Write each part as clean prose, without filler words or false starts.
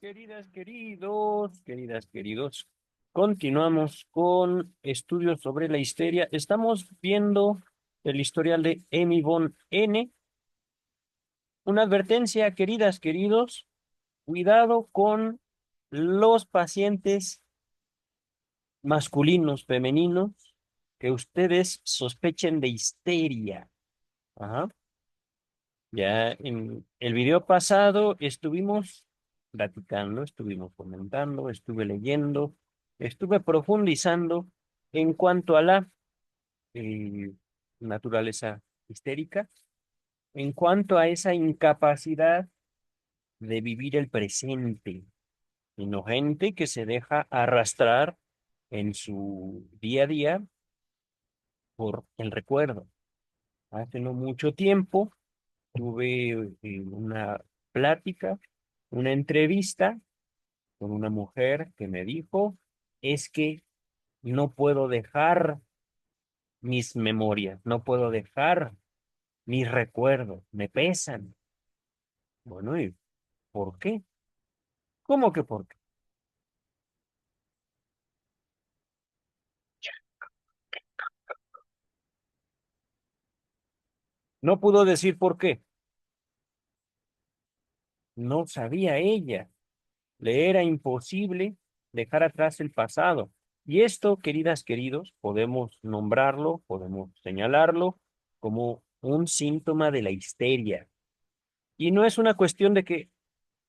Queridos, continuamos con estudios sobre la histeria. Estamos viendo el historial de Amy Von N. Una advertencia, queridos, cuidado con los pacientes masculinos, femeninos, que ustedes sospechen de histeria. Ajá. Ya en el video pasado estuvimos platicando, estuvimos comentando, estuve leyendo, estuve profundizando en cuanto a la eh, naturaleza histérica, en cuanto a esa incapacidad de vivir el presente, sino gente que se deja arrastrar en su día a día por el recuerdo. Hace no mucho tiempo tuve una plática, una entrevista con una mujer que me dijo, es que no puedo dejar mis memorias, no puedo dejar mis recuerdos, me pesan. Bueno, ¿y por qué? ¿Cómo que por qué? No pudo decir por qué. No sabía ella. Le era imposible dejar atrás el pasado. Y esto, queridos, podemos nombrarlo, podemos señalarlo como un síntoma de la histeria. Y no es una cuestión de que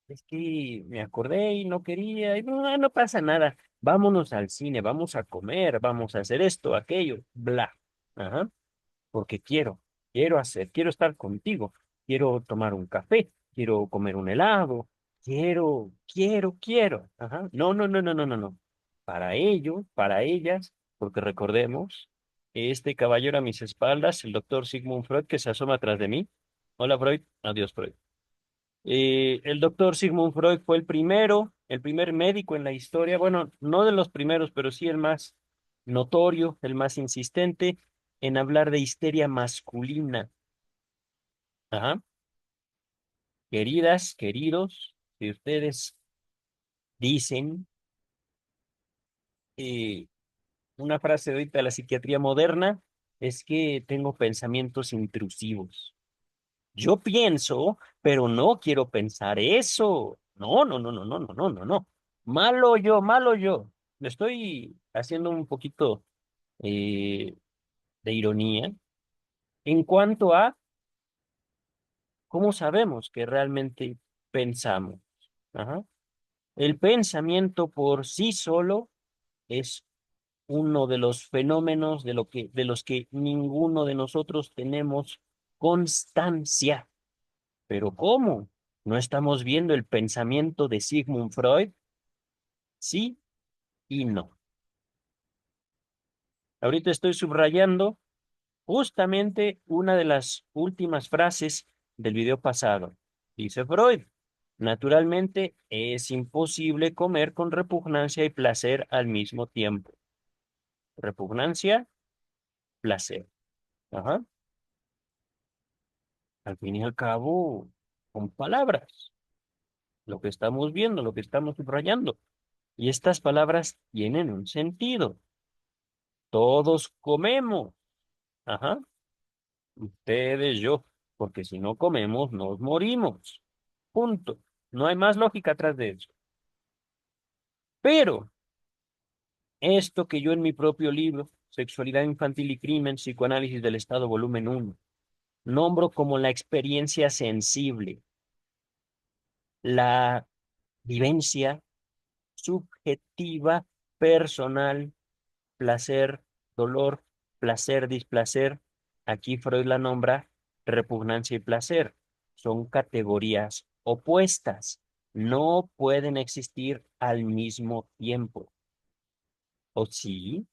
es que me acordé y no quería, y no, no pasa nada. Vámonos al cine, vamos a comer, vamos a hacer esto, aquello, bla. Ajá, porque quiero estar contigo, quiero tomar un café, quiero comer un helado, quiero. Ajá. No. Para ellos, para ellas, porque recordemos, este caballero a mis espaldas, el doctor Sigmund Freud, que se asoma atrás de mí. Hola, Freud. Adiós, Freud. El doctor Sigmund Freud fue el primer médico en la historia, bueno, no de los primeros, pero sí el más notorio, el más insistente en hablar de histeria masculina. Ajá. Queridos, si ustedes dicen eh, una frase de ahorita de la psiquiatría moderna, es que tengo pensamientos intrusivos. Yo pienso, pero no quiero pensar eso. No. Malo yo. Le estoy haciendo un poquito eh, de ironía en cuanto a cómo sabemos que realmente pensamos. Ajá. El pensamiento por sí solo es uno de los fenómenos de los que ninguno de nosotros tenemos constancia. Pero ¿cómo? ¿No estamos viendo el pensamiento de Sigmund Freud? Sí y no. Ahorita estoy subrayando justamente una de las últimas frases del video pasado. Dice Freud, naturalmente es imposible comer con repugnancia y placer al mismo tiempo. Repugnancia, placer. Ajá. Al fin y al cabo, con palabras, lo que estamos viendo, lo que estamos subrayando. Y estas palabras tienen un sentido. Todos comemos. Ajá. Ustedes, yo. Porque si no comemos, nos morimos. Punto. No hay más lógica atrás de eso. Pero esto que yo en mi propio libro, Sexualidad Infantil y Crimen, Psicoanálisis del Estado, volumen uno, nombro como la experiencia sensible, la vivencia subjetiva, personal, placer, dolor, placer, displacer. Aquí Freud la nombra repugnancia y placer. Son categorías opuestas. No pueden existir al mismo tiempo. ¿O sí?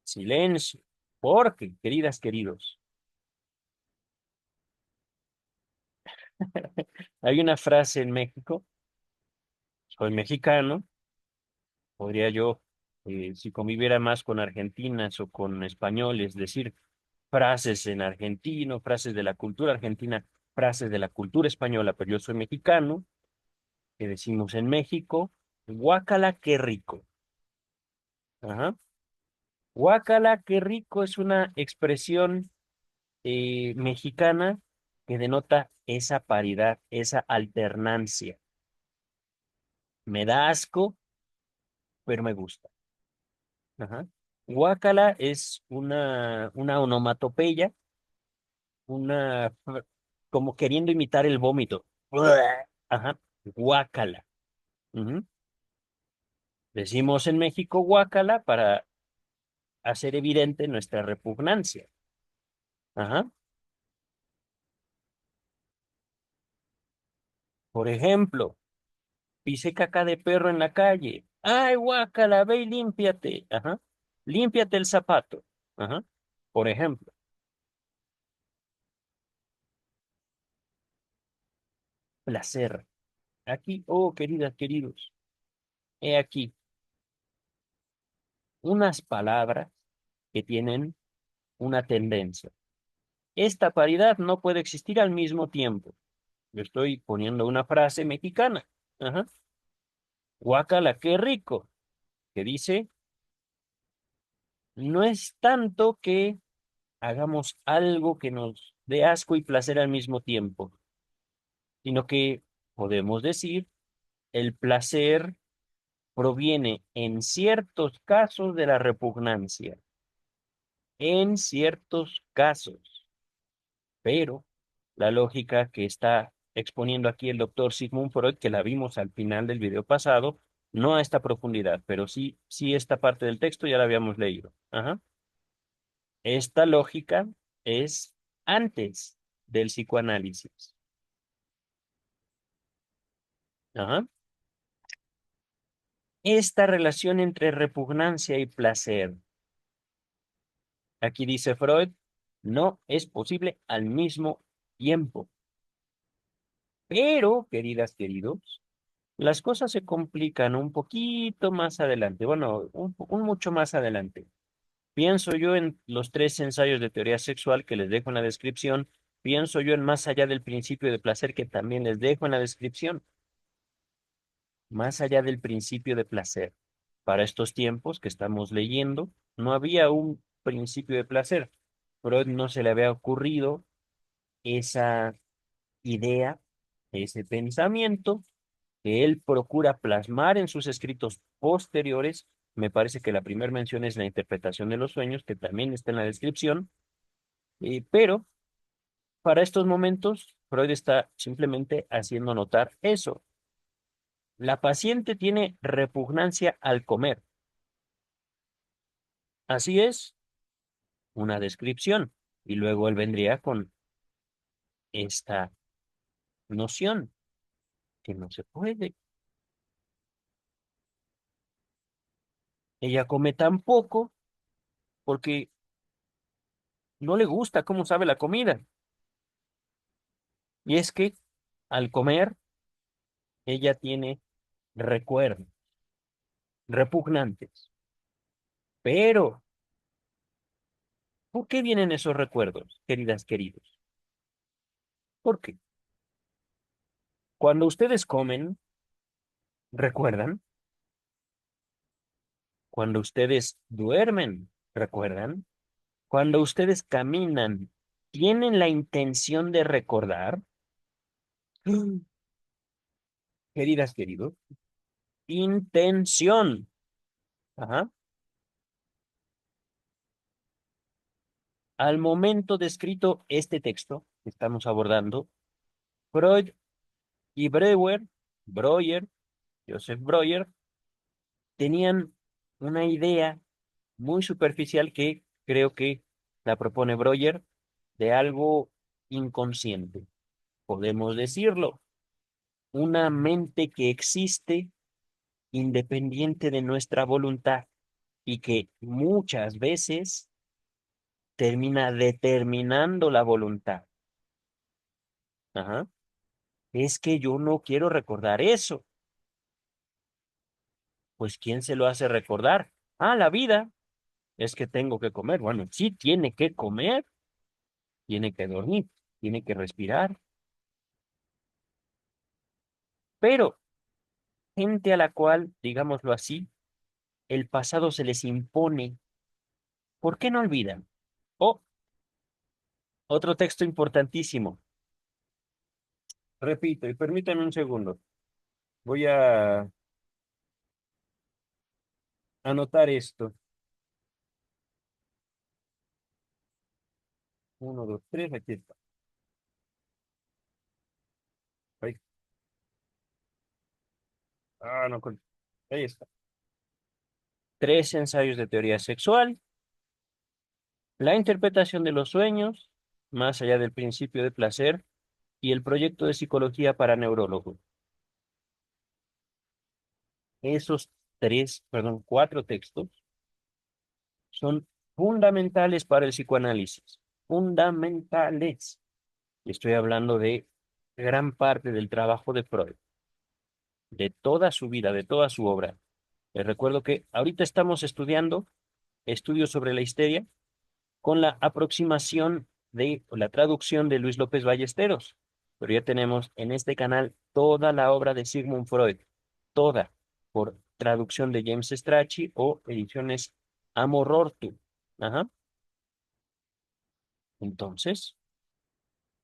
Silencio. Porque, queridos, hay una frase en México, soy mexicano, podría yo, si conviviera más con argentinas o con españoles, decir frases en argentino, frases de la cultura argentina. frases de la cultura española, pero yo soy mexicano, que decimos en México, guácala, qué rico. Ajá. Guácala, qué rico es una expresión mexicana que denota esa paridad, esa alternancia. Me da asco, pero me gusta. Ajá. Guácala es una onomatopeya, una, como queriendo imitar el vómito. Ajá. Guácala. Ujú. Decimos en México guácala para hacer evidente nuestra repugnancia. Ajá. Por ejemplo, pisé caca de perro en la calle. Ay, guácala, ve y límpiate. Ajá. Límpiate el zapato. Ajá. Por ejemplo, placer. Aquí, oh, queridas, queridos, he aquí unas palabras que tienen una tendencia. Esta paridad no puede existir al mismo tiempo. Yo estoy poniendo una frase mexicana. Ajá. Guácala, qué rico. Que dice, no es tanto que hagamos algo que nos dé asco y placer al mismo tiempo, sino que podemos decir, el placer proviene en ciertos casos de la repugnancia, en ciertos casos, pero la lógica que está exponiendo aquí el doctor Sigmund Freud, que la vimos al final del video pasado, no a esta profundidad, pero sí esta parte del texto ya la habíamos leído. Ajá. Esta lógica es antes del psicoanálisis. Ajá. Esta relación entre repugnancia y placer, aquí dice Freud, no es posible al mismo tiempo. Pero, queridas, queridos, las cosas se complican un poquito más adelante, bueno, un mucho más adelante. Pienso yo en los tres ensayos de teoría sexual que les dejo en la descripción, pienso yo en más allá del principio de placer que también les dejo en la descripción, más allá del principio de placer. Para estos tiempos que estamos leyendo, no había un principio de placer. Freud no se le había ocurrido esa idea, ese pensamiento que él procura plasmar en sus escritos posteriores. Me parece que la primera mención es la interpretación de los sueños, que también está en la descripción, pero para estos momentos, Freud está simplemente haciendo notar eso. La paciente tiene repugnancia al comer. Así es, una descripción. Y luego él vendría con esta noción que no se puede. Ella come tan poco porque no le gusta cómo sabe la comida. Y es que al comer, ella tiene recuerdos repugnantes. Pero, ¿por qué vienen esos recuerdos, queridas, queridos? Porque cuando ustedes comen, ¿recuerdan? Cuando ustedes duermen, ¿recuerdan? Cuando ustedes caminan, ¿tienen la intención de recordar? Queridas, queridos, intención. Ajá. Al momento descrito este texto que estamos abordando, Freud y Breuer, Joseph Breuer, tenían una idea muy superficial que creo que la propone Breuer de algo inconsciente. Podemos decirlo, una mente que existe independiente de nuestra voluntad y que muchas veces termina determinando la voluntad. Ajá. Es que yo no quiero recordar eso. Pues ¿quién se lo hace recordar? Ah, la vida. Es que tengo que comer. Bueno, sí tiene que comer, tiene que dormir, tiene que respirar. pero gente a la cual, digámoslo así, el pasado se les impone. ¿Por qué no olvidan? Oh, otro texto importantísimo. Repito, y permítanme un segundo. Voy a anotar esto. Uno, dos, tres, aquí está. Ahí, no, ahí está. Tres ensayos de teoría sexual, la interpretación de los sueños, más allá del principio de placer, y el proyecto de psicología para neurólogos. Esos tres, perdón, cuatro textos son fundamentales para el psicoanálisis. Fundamentales. Estoy hablando de gran parte del trabajo de Freud, de toda su vida, de toda su obra. Les recuerdo que ahorita estamos estudiando estudios sobre la histeria con la aproximación de o la traducción de Luis López Ballesteros. Pero ya tenemos en este canal toda la obra de Sigmund Freud, toda, por traducción de James Strachey o ediciones Amorortu. Ajá. Entonces,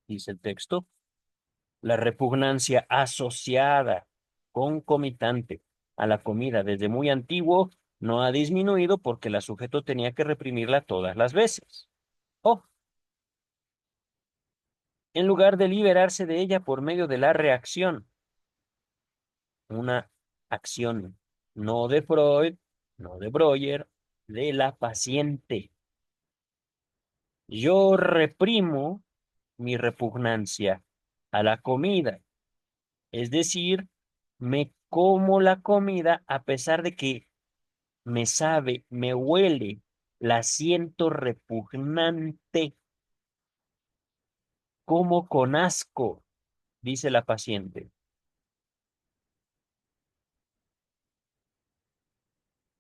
dice el texto, la repugnancia asociada, concomitante a la comida desde muy antiguo no ha disminuido porque el sujeto tenía que reprimirla todas las veces. O, en lugar de liberarse de ella por medio de la reacción, una acción, no de Freud, no de Breuer, de la paciente. Yo reprimo mi repugnancia a la comida, es decir, me como la comida a pesar de que me sabe, me huele, la siento repugnante, como con asco, dice la paciente.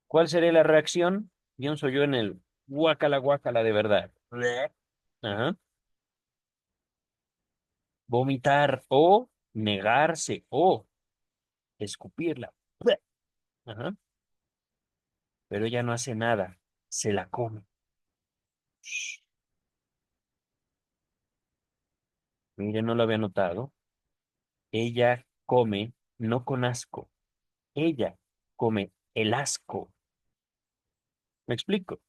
¿Cuál sería la reacción? Pienso yo en el guácala guácala de verdad. Bleh. Ajá. Vomitar o negarse o escupirla. Bleh. Ajá. Pero ella no hace nada, se la come. Shh. Mire, no lo había notado. Ella come no con asco, ella come el asco. ¿Me explico?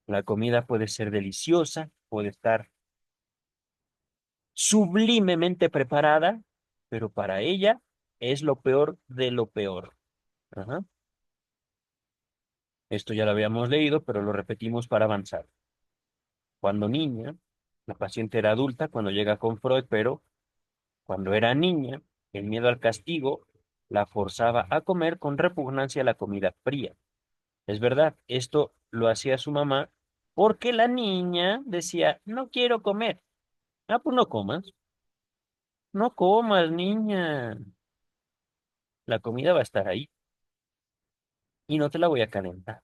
La comida puede ser deliciosa, puede estar sublimemente preparada, pero para ella es lo peor de lo peor. Ajá. Esto ya lo habíamos leído, pero lo repetimos para avanzar. Cuando niña, la paciente era adulta cuando llega con Freud, pero cuando era niña, el miedo al castigo la forzaba a comer con repugnancia la comida fría. Es verdad, esto lo hacía su mamá porque la niña decía, no quiero comer. Ah, pues no comas, no comas, niña. La comida va a estar ahí y no te la voy a calentar.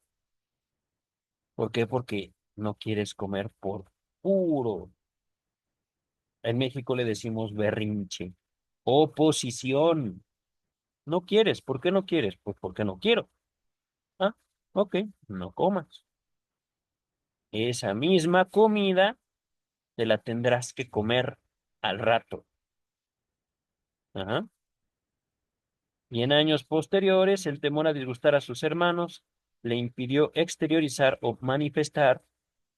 ¿Por qué? Porque no quieres comer por puro. En México le decimos berrinche. Oposición. No quieres. ¿Por qué no quieres? Pues porque no quiero. Ah, ok, no comas. Esa misma comida te la tendrás que comer al rato. Ajá. Y en años posteriores, el temor a disgustar a sus hermanos le impidió exteriorizar o manifestar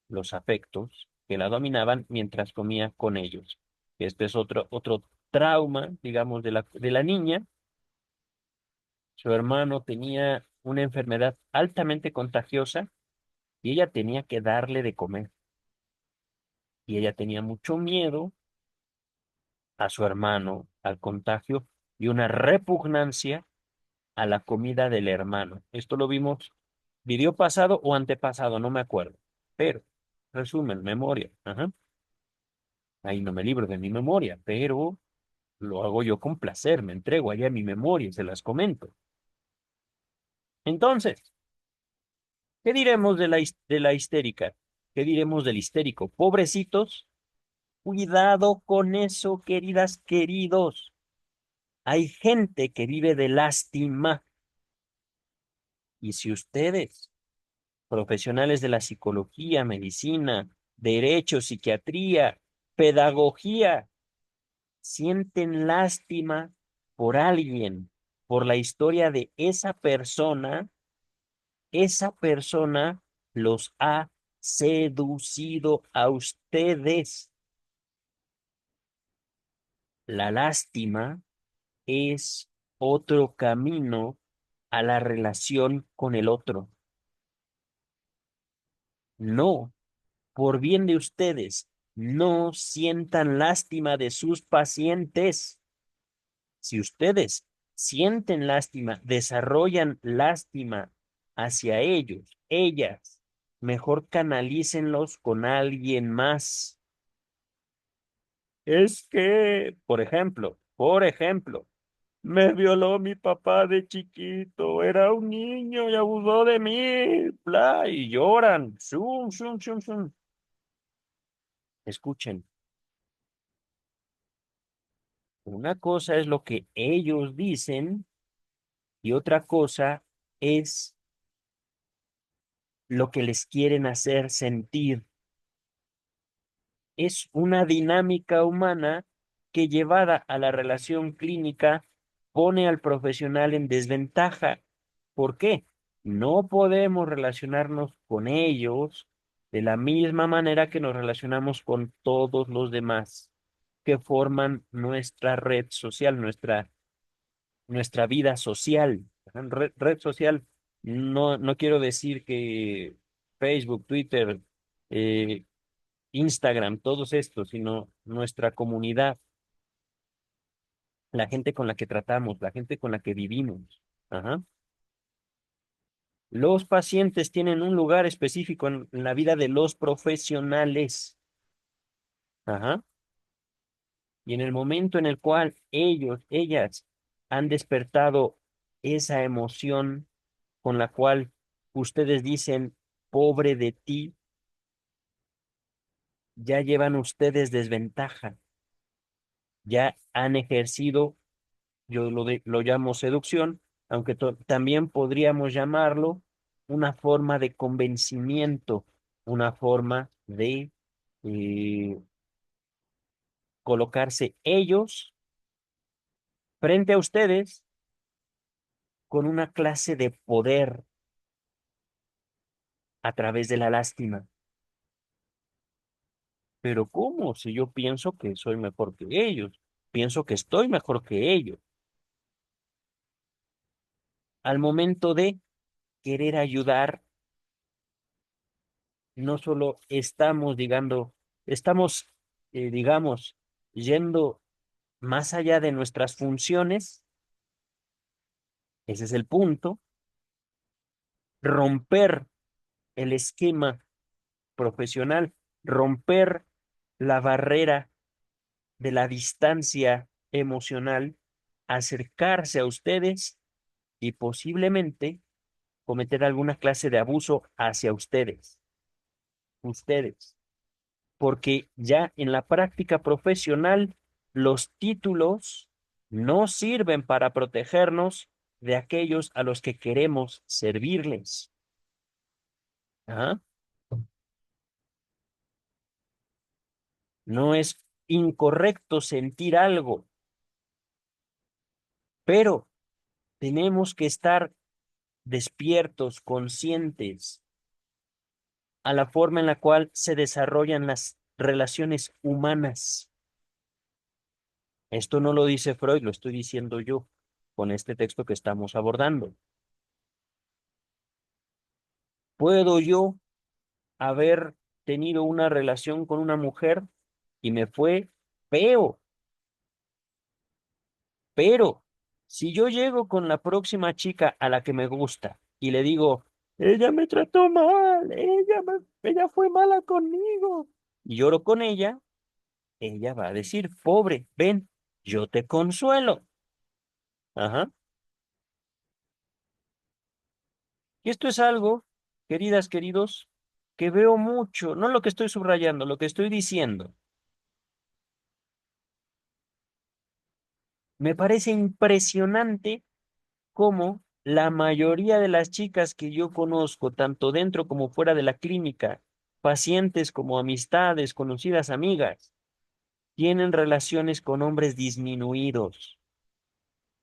los afectos que la dominaban mientras comía con ellos. Este es otro trauma, digamos, de la niña. Su hermano tenía una enfermedad altamente contagiosa y ella tenía que darle de comer. Y ella tenía mucho miedo a su hermano, al contagio y una repugnancia a la comida del hermano. Esto lo vimos video pasado o antepasado, no me acuerdo. Pero, resumen, memoria. Ajá. Ahí no me libro de mi memoria, pero lo hago yo con placer, me entrego allá a mi memoria y se las comento. Entonces, ¿qué diremos de la histérica? ¿Qué diremos del histérico? Pobrecitos, cuidado con eso, queridas, queridos. Hay gente que vive de lástima. Y si ustedes, profesionales de la psicología, medicina, derecho, psiquiatría, pedagogía, sienten lástima por alguien, por la historia de esa persona los ha seducido a ustedes. La lástima es otro camino a la relación con el otro. No, por bien de ustedes, no sientan lástima de sus pacientes. Si ustedes sienten lástima, desarrollan lástima hacia ellos, ellas, mejor canalícenlos con alguien más. Es que, por ejemplo, me violó mi papá de chiquito, era un niño y abusó de mí, bla, y lloran. Shum, shum, shum, shum. Escuchen, una cosa es lo que ellos dicen y otra cosa es lo que les quieren hacer sentir. Es una dinámica humana que llevada a la relación clínica pone al profesional en desventaja. ¿Por qué? No podemos relacionarnos con ellos de la misma manera que nos relacionamos con todos los demás que forman nuestra red social, nuestra vida social. Red social, no quiero decir que Facebook, Twitter, eh, Instagram, todos estos, sino nuestra comunidad, la gente con la que tratamos, la gente con la que vivimos. Ajá. Los pacientes tienen un lugar específico en la vida de los profesionales. Ajá. Y en el momento en el cual ellas han despertado esa emoción con la cual ustedes dicen, pobre de ti, ya llevan ustedes desventaja, ya han ejercido, yo lo llamo seducción, aunque también podríamos llamarlo una forma de convencimiento, una forma de eh, colocarse ellos frente a ustedes con una clase de poder a través de la lástima. Pero ¿cómo? Si yo pienso que soy mejor que ellos, pienso que estoy mejor que ellos. Al momento de querer ayudar, no solo estamos, digamos, yendo más allá de nuestras funciones, ese es el punto, romper el esquema profesional, romper la barrera de la distancia emocional, acercarse a ustedes y posiblemente cometer alguna clase de abuso hacia ustedes, porque ya en la práctica profesional los títulos no sirven para protegernos de aquellos a los que queremos servirles. ¿Ah? No es incorrecto sentir algo, pero tenemos que estar despiertos, conscientes a la forma en la cual se desarrollan las relaciones humanas. Esto no lo dice Freud, lo estoy diciendo yo con este texto que estamos abordando. ¿Puedo yo haber tenido una relación con una mujer y me fue feo? Pero si yo llego con la próxima chica a la que me gusta y le digo, ella me trató mal, ella fue mala conmigo, y lloro con ella va a decir, pobre, ven, yo te consuelo. Ajá. Y esto es algo, queridas, queridos, que veo mucho, no lo que estoy subrayando, lo que estoy diciendo. Me parece impresionante cómo la mayoría de las chicas que yo conozco, tanto dentro como fuera de la clínica, pacientes como amistades, conocidas amigas, tienen relaciones con hombres disminuidos,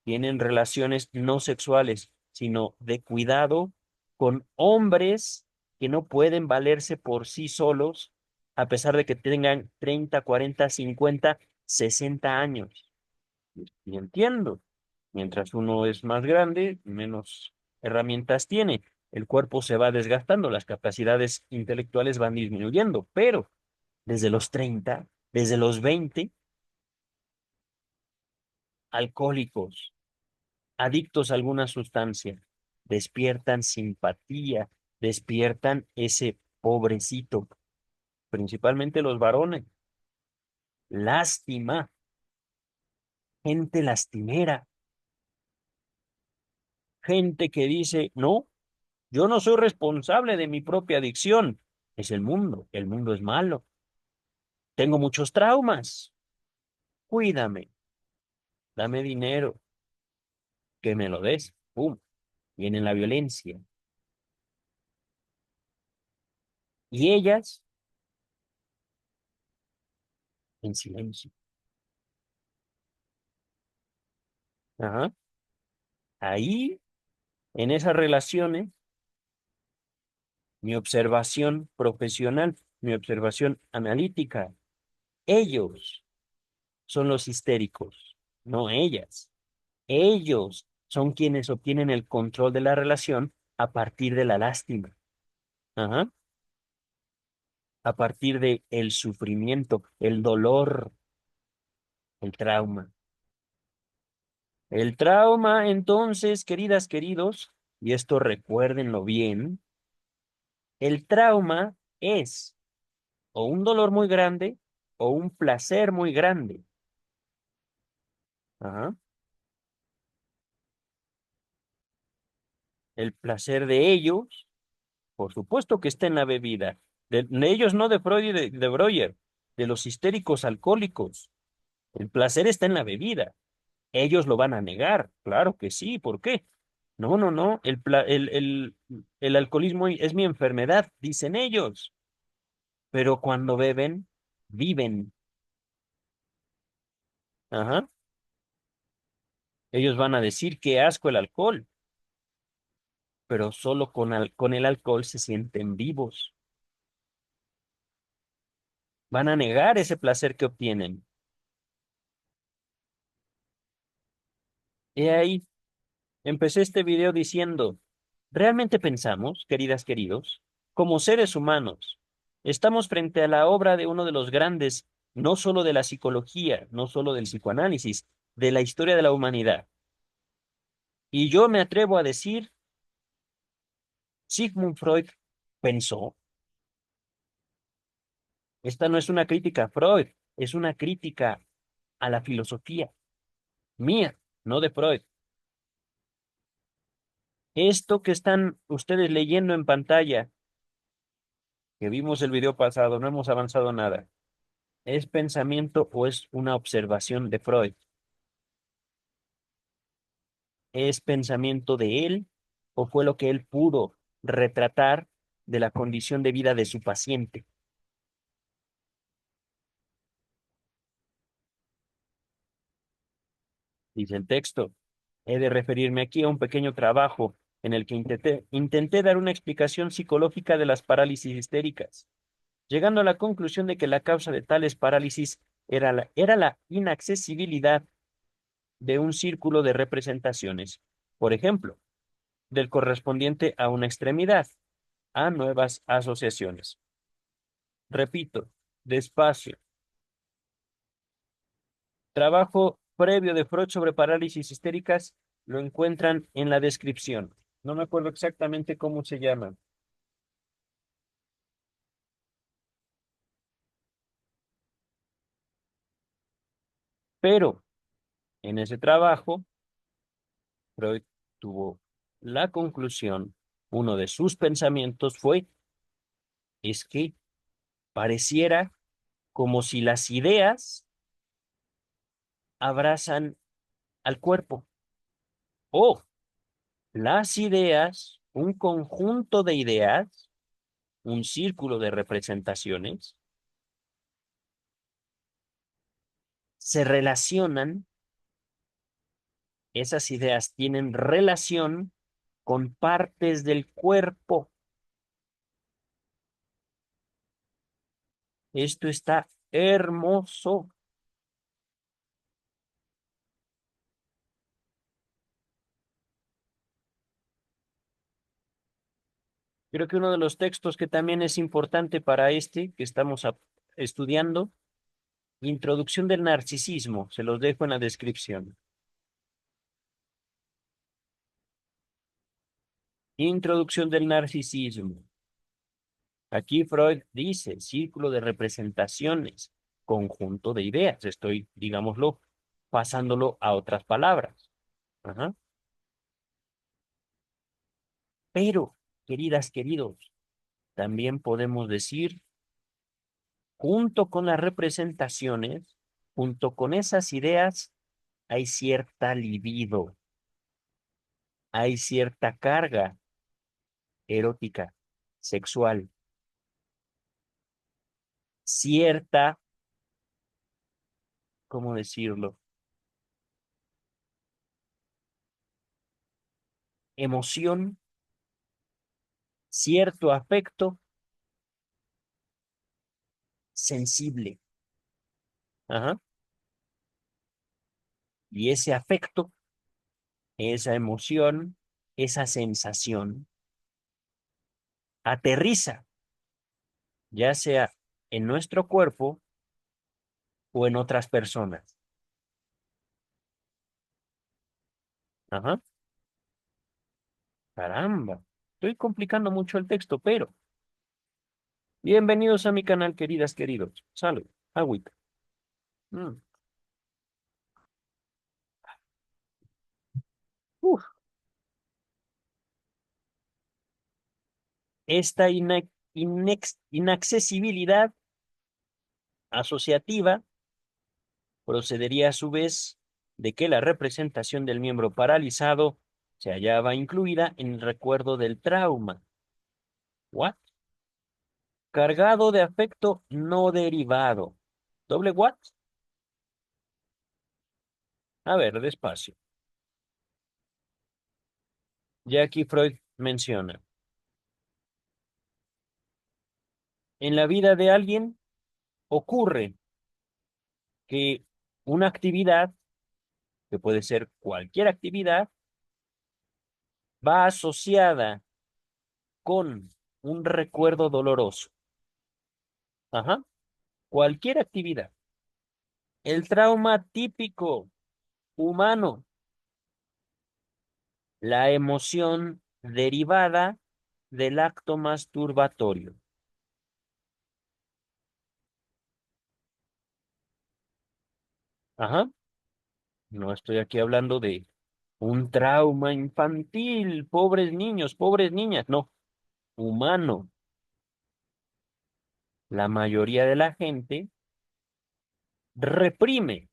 tienen relaciones no sexuales, sino de cuidado con hombres que no pueden valerse por sí solos, a pesar de que tengan 30, 40, 50, 60 años. Y entiendo, mientras uno es más grande, menos herramientas tiene. El cuerpo se va desgastando, las capacidades intelectuales van disminuyendo, pero desde los 30, desde los 20, alcohólicos, adictos a alguna sustancia, despiertan simpatía, despiertan ese pobrecito, principalmente los varones, lástima, gente lastimera, gente que dice, no, yo no soy responsable de mi propia adicción, es el mundo es malo, tengo muchos traumas, cuídame, dame dinero, que me lo des, pum, viene la violencia. Y ellas en silencio. Ajá. Ahí, en esas relaciones, mi observación profesional, mi observación analítica, ellos son los histéricos, no ellas. Ellos son quienes obtienen el control de la relación a partir de la lástima, ajá, a partir de el sufrimiento, el dolor, el trauma. El trauma, entonces, queridas, queridos, y esto recuérdenlo bien, el trauma es o un dolor muy grande o un placer muy grande. Ajá. El placer de ellos, por supuesto que está en la bebida. De ellos no de Freud y de Breuer, de los histéricos alcohólicos. El placer está en la bebida. Ellos lo van a negar. Claro que sí. ¿Por qué? No, no, no. El alcoholismo es mi enfermedad, dicen ellos. Pero cuando beben, viven. Ajá. Ellos van a decir que asco el alcohol, pero solo con el alcohol se sienten vivos. Van a negar ese placer que obtienen. Y ahí empecé este video diciendo, ¿realmente pensamos, queridas, queridos, como seres humanos, estamos frente a la obra de uno de los grandes, no solo de la psicología, no solo del psicoanálisis, de la historia de la humanidad? Y yo me atrevo a decir, Sigmund Freud pensó, esta no es una crítica a Freud, es una crítica a la filosofía mía, no de Freud. Esto que están ustedes leyendo en pantalla, que vimos el video pasado, no hemos avanzado nada. ¿Es pensamiento o es una observación de Freud? ¿Es pensamiento de él o fue lo que él pudo retratar de la condición de vida de su paciente? Dice el texto. He de referirme aquí a un pequeño trabajo en el que intenté dar una explicación psicológica de las parálisis histéricas, llegando a la conclusión de que la causa de tales parálisis era la inaccesibilidad de un círculo de representaciones, por ejemplo, del correspondiente a una extremidad, a nuevas asociaciones. Repito, despacio. Trabajo previo de Freud sobre parálisis histéricas lo encuentran en la descripción. No me acuerdo exactamente cómo se llama, pero en ese trabajo Freud tuvo la conclusión, uno de sus pensamientos fue, es que pareciera como si las ideas abrazan al cuerpo. O las ideas, un conjunto de ideas, un círculo de representaciones, se relacionan, esas ideas tienen relación con partes del cuerpo. Esto está hermoso. Creo que uno de los textos que también es importante para este que estamos estudiando, Introducción del narcisismo, se los dejo en la descripción. Introducción del narcisismo. Aquí Freud dice, círculo de representaciones, conjunto de ideas. Estoy, digámoslo, pasándolo a otras palabras. Ajá. Pero, queridas, queridos, también podemos decir, junto con las representaciones, junto con esas ideas, hay cierta libido, hay cierta carga erótica, sexual, cierta, ¿cómo decirlo? Emoción, cierto afecto sensible. Ajá. Y ese afecto, esa emoción, esa sensación, aterriza, ya sea en nuestro cuerpo o en otras personas. Ajá. Caramba. Estoy complicando mucho el texto, pero bienvenidos a mi canal, queridas, queridos. Salud. Agüita. Mm. Uf. Esta inaccesibilidad asociativa procedería a su vez de que la representación del miembro paralizado se hallaba incluida en el recuerdo del trauma. ¿What? Cargado de afecto no derivado. ¿Doble what? A ver, despacio. Ya aquí Freud menciona, en la vida de alguien ocurre que una actividad, que puede ser cualquier actividad, va asociada con un recuerdo doloroso. Ajá. Cualquier actividad. El trauma típico humano, la emoción derivada del acto masturbatorio. Ajá. No estoy aquí hablando de un trauma infantil, pobres niños, pobres niñas, no, humano. La mayoría de la gente reprime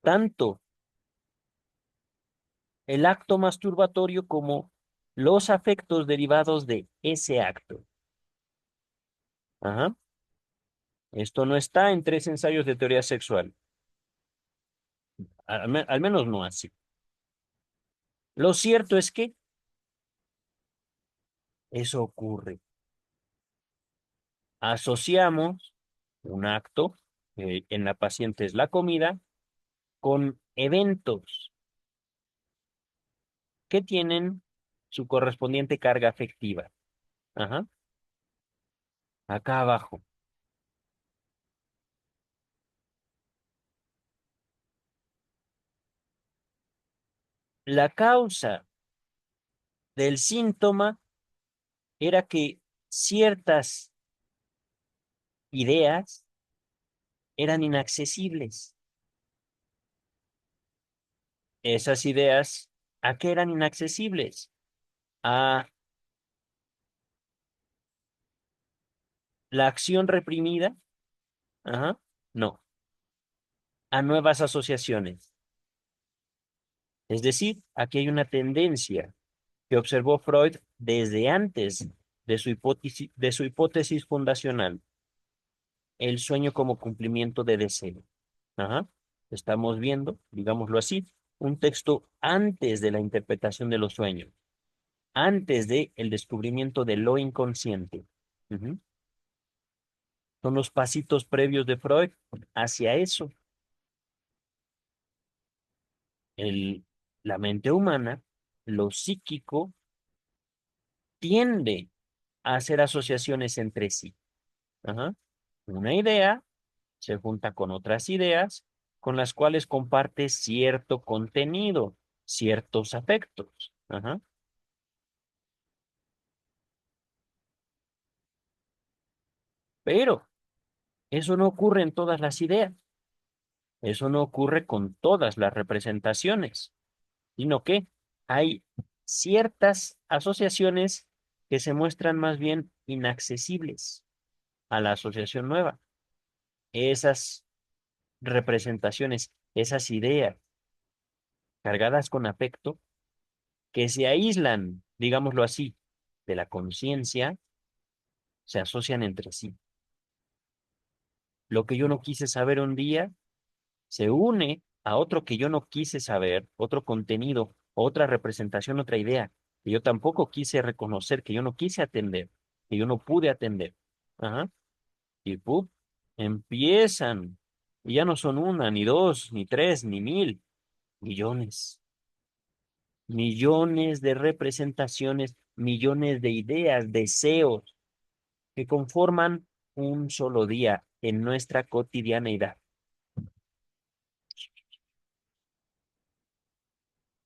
tanto el acto masturbatorio como los afectos derivados de ese acto. Ajá. Esto no está en tres ensayos de teoría sexual, al menos no así. Lo cierto es que eso ocurre. Asociamos un acto, en la paciente es la comida, con eventos que tienen su correspondiente carga afectiva. Ajá. Acá abajo. La causa del síntoma era que ciertas ideas eran inaccesibles. Esas ideas, ¿a qué eran inaccesibles? A la acción reprimida. Ajá. No, a nuevas asociaciones. Es decir, aquí hay una tendencia que observó Freud desde antes de su hipótesis fundacional, el sueño como cumplimiento de deseo. Ajá. Estamos viendo, digámoslo así, un texto antes de la interpretación de los sueños, antes de el descubrimiento de lo inconsciente. Ujú. Son los pasitos previos de Freud hacia eso. El, la mente humana, lo psíquico, tiende a hacer asociaciones entre sí. Ajá. Una idea se junta con otras ideas con las cuales comparte cierto contenido, ciertos afectos. Ajá. Pero eso no ocurre en todas las ideas, eso no ocurre con todas las representaciones, sino que hay ciertas asociaciones que se muestran más bien inaccesibles a la asociación nueva. Esas representaciones, esas ideas cargadas con afecto, que se aíslan, digámoslo así, de la conciencia, se asocian entre sí. Lo que yo no quise saber un día se une a otro que yo no quise saber, otro contenido, otra representación, otra idea, que yo tampoco quise reconocer, que yo no quise atender, que yo no pude atender. Ajá. Y ¡pum! Empiezan. Y ya no son una, ni dos, ni tres, ni mil, millones. Millones de representaciones, millones de ideas, deseos que conforman un solo día en nuestra cotidianeidad,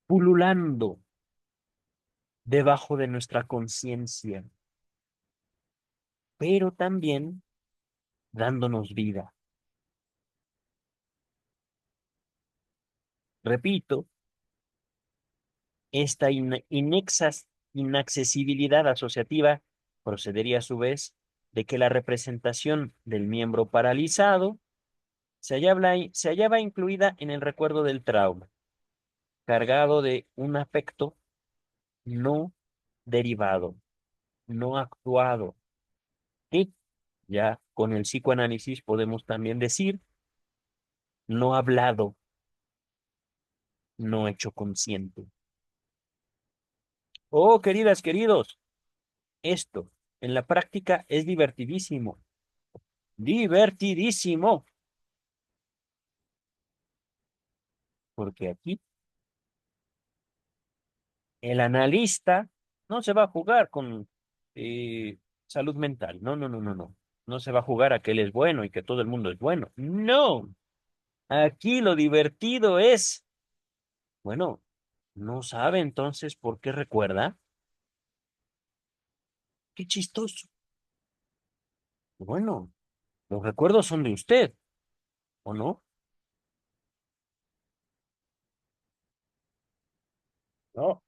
pululando debajo de nuestra conciencia, pero también dándonos vida. Repito, esta inaccesibilidad asociativa procedería a su vez de que la representación del miembro paralizado se hallaba incluida en el recuerdo del trauma, cargado de un afecto no derivado, no actuado, que ya con el psicoanálisis podemos también decir no hablado, no hecho consciente. Oh, queridas, queridos, esto en la práctica es divertidísimo, divertidísimo, porque aquí el analista no se va a jugar con salud mental, no, no, no, no, no, no se va a jugar a que él es bueno y que todo el mundo es bueno, no, aquí lo divertido es, bueno, no sabe entonces por qué recuerda, qué chistoso, bueno, los recuerdos son de usted, ¿o no? No,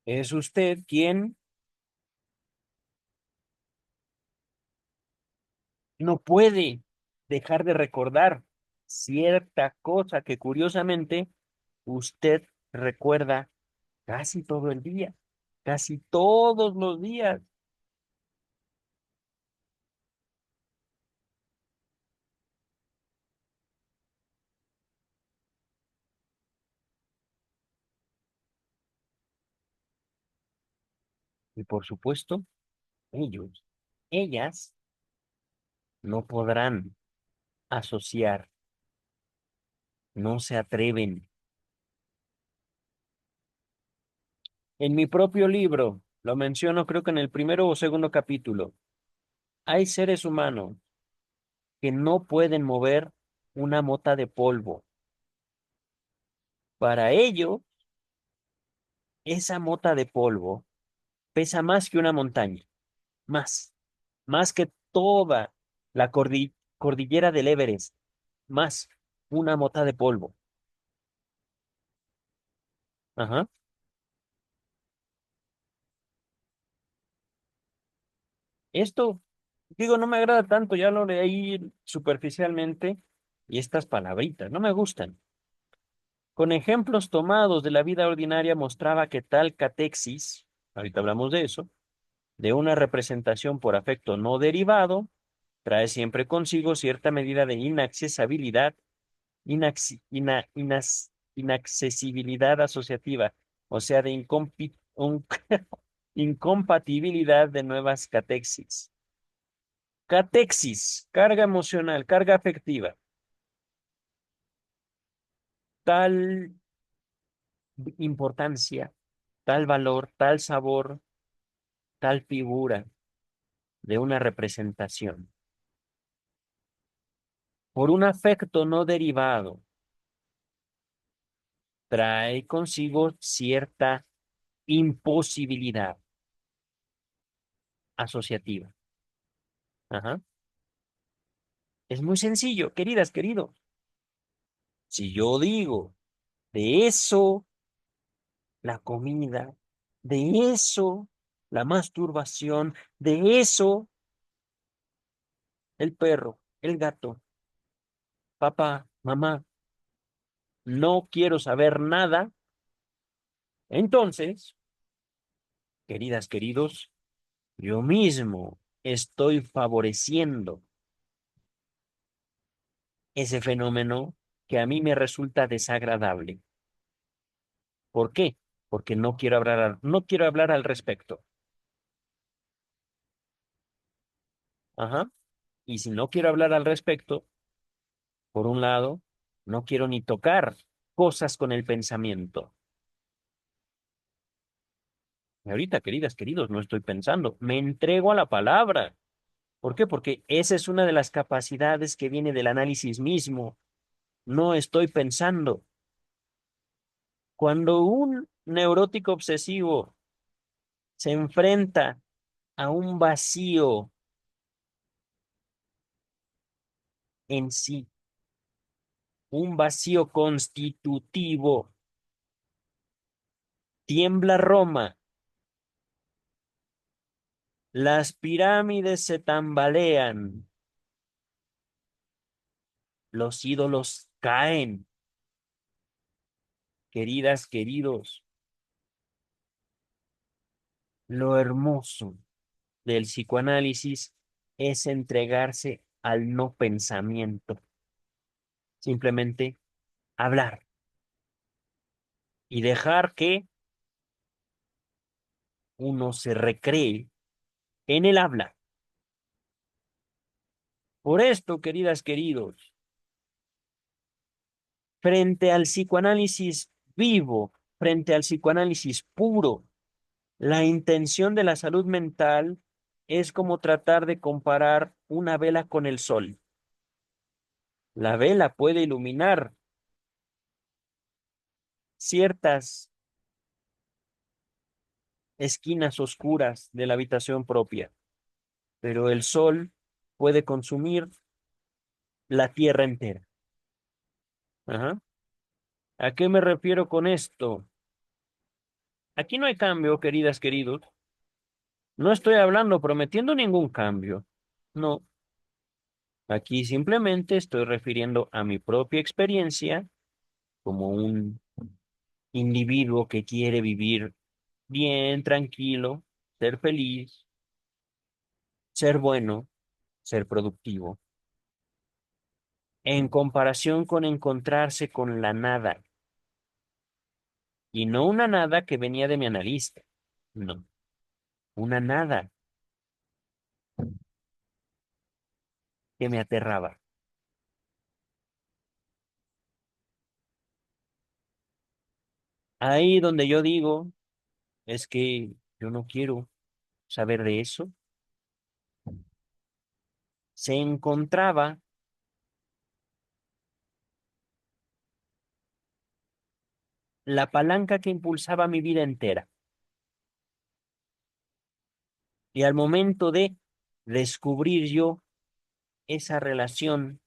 es usted quien no puede dejar de recordar cierta cosa que curiosamente usted recuerda casi todo el día, casi todos los días. Y por supuesto, ellos, ellas no podrán asociar, no se atreven. En mi propio libro, lo menciono creo que en el primero o segundo capítulo, hay seres humanos que no pueden mover una mota de polvo. Para ello, esa mota de polvo pesa más que una montaña, más, más que toda la cordillera del Everest, más una mota de polvo. Ajá. Esto, digo, no me agrada tanto, ya lo leí superficialmente, Y estas palabritas no me gustan. Con ejemplos tomados de la vida ordinaria mostraba que tal catexis, ahorita hablamos de eso, de una representación por afecto no derivado, trae siempre consigo cierta medida de inaccesibilidad, inaccesibilidad asociativa, o sea, de incompatibilidad de nuevas catexis. Catexis, carga emocional, carga afectiva, tal importancia, tal valor, tal sabor, tal figura de una representación. Por un afecto no derivado, trae consigo cierta imposibilidad asociativa. Ajá. Es muy sencillo, queridas, queridos. Si yo digo de eso, la comida, de eso, la masturbación, de eso, el perro, el gato, papá, mamá, no quiero saber nada, entonces, queridas, queridos, yo mismo estoy favoreciendo ese fenómeno que a mí me resulta desagradable. ¿Por qué? Porque no quiero hablar al respecto. Ajá. Y si no quiero hablar al respecto, por un lado, no quiero ni tocar cosas con el pensamiento. Y ahorita, queridas, queridos, no estoy pensando, me entrego a la palabra. ¿Por qué? Porque esa es una de las capacidades que viene del análisis mismo. No estoy pensando. Cuando un neurótico obsesivo se enfrenta a un vacío en sí, un vacío constitutivo, tiembla Roma, las pirámides se tambalean, los ídolos caen. Queridas, queridos, lo hermoso del psicoanálisis es entregarse al no pensamiento, simplemente hablar y dejar que uno se recree en el habla. Por esto, queridas, queridos, frente al psicoanálisis vivo, frente al psicoanálisis puro, la intención de la salud mental es como tratar de comparar una vela con el sol. La vela puede iluminar ciertas esquinas oscuras de la habitación propia, pero el sol puede consumir la tierra entera. Ajá. ¿A qué me refiero con esto? Aquí no hay cambio, queridas, queridos. No estoy hablando prometiendo ningún cambio. No, aquí simplemente estoy refiriendo a mi propia experiencia como un individuo que quiere vivir bien, tranquilo, ser feliz, ser bueno, ser productivo, en comparación con encontrarse con la nada, y no una nada que venía de mi analista, no, una nada que me aterraba. Ahí donde yo digo, es que yo no quiero saber de eso, se encontraba la palanca que impulsaba mi vida entera. Y al momento de descubrir yo esa relación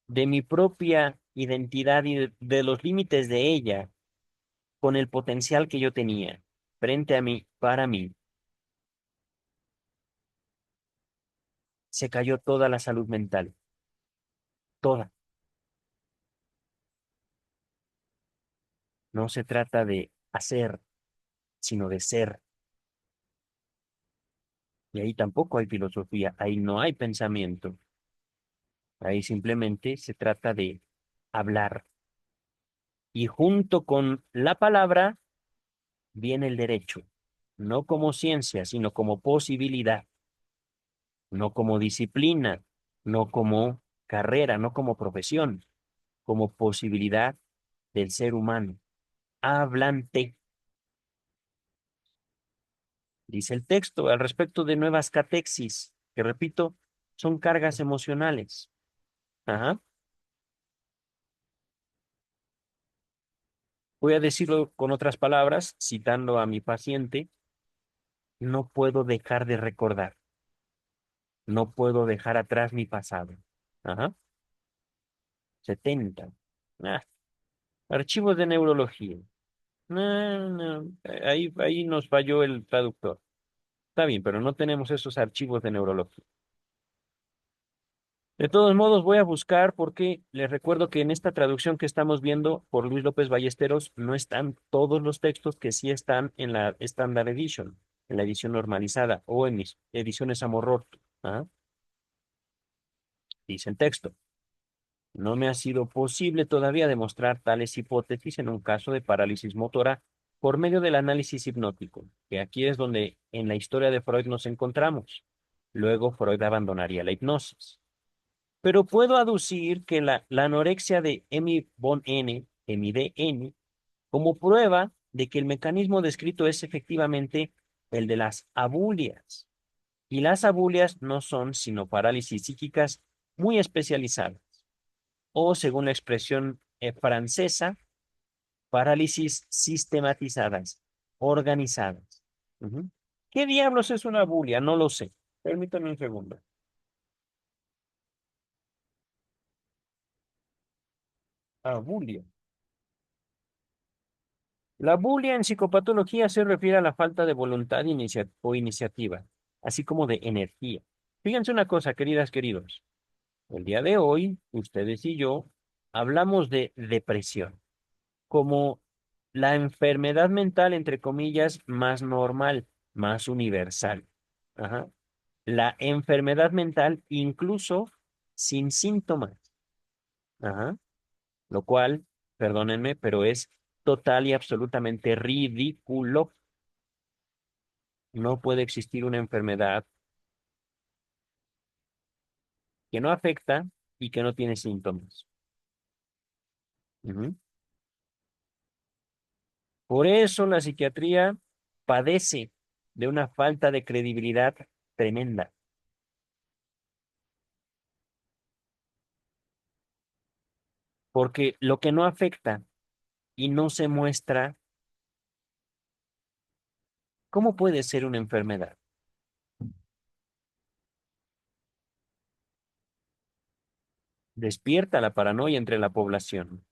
de mi propia identidad y de los límites de ella con el potencial que yo tenía frente a mí, para mí, se cayó toda la salud mental, toda. No se trata de hacer, sino de ser. Y ahí tampoco hay filosofía, ahí no hay pensamiento. Ahí simplemente se trata de hablar. Y junto con la palabra viene el derecho, no como ciencia, sino como posibilidad, no como disciplina, no como carrera, no como profesión, como posibilidad del ser humano. Hablante, dice el texto, al respecto de nuevas catexis, que repito, son cargas emocionales. Ajá. Voy a decirlo con otras palabras, citando a mi paciente, no puedo dejar de recordar, no puedo dejar atrás mi pasado. Ajá. 70. Ah, archivos de neurología. No, no, ahí nos falló el traductor. Está bien, pero no tenemos esos archivos de neurología. De todos modos, voy a buscar porque les recuerdo que en esta traducción que estamos viendo por Luis López Ballesteros no están todos los textos que sí están en la Standard Edition, en la edición normalizada o en mis ediciones Amorroto. ¿Ah? Dice el texto. No me ha sido posible todavía demostrar tales hipótesis en un caso de parálisis motora por medio del análisis hipnótico, que aquí es donde en la historia de Freud nos encontramos. Luego Freud abandonaría la hipnosis. Pero puedo aducir que la anorexia de Emmy von N, Emmy de N, como prueba de que el mecanismo descrito es efectivamente el de las abulias. Y las abulias no son sino parálisis psíquicas muy especializadas o, según la expresión francesa, parálisis sistematizadas, organizadas. Ujú. ¿Qué diablos es una bulia? No lo sé. Permítame un segundo. Abulia. La bulia en psicopatología se refiere a la falta de voluntad o iniciativa, así como de energía. Fíjense una cosa, queridas, queridos. El día de hoy, ustedes y yo hablamos de depresión como la enfermedad mental, entre comillas, más normal, más universal. Ajá. La enfermedad mental incluso sin síntomas. Ajá. Lo cual, perdónenme, pero es total y absolutamente ridículo. No puede existir una enfermedad que no afecta y que no tiene síntomas. Ujú. Por eso la psiquiatría padece de una falta de credibilidad tremenda, porque lo que no afecta y no se muestra, ¿cómo puede ser una enfermedad? Despierta la paranoia entre la población,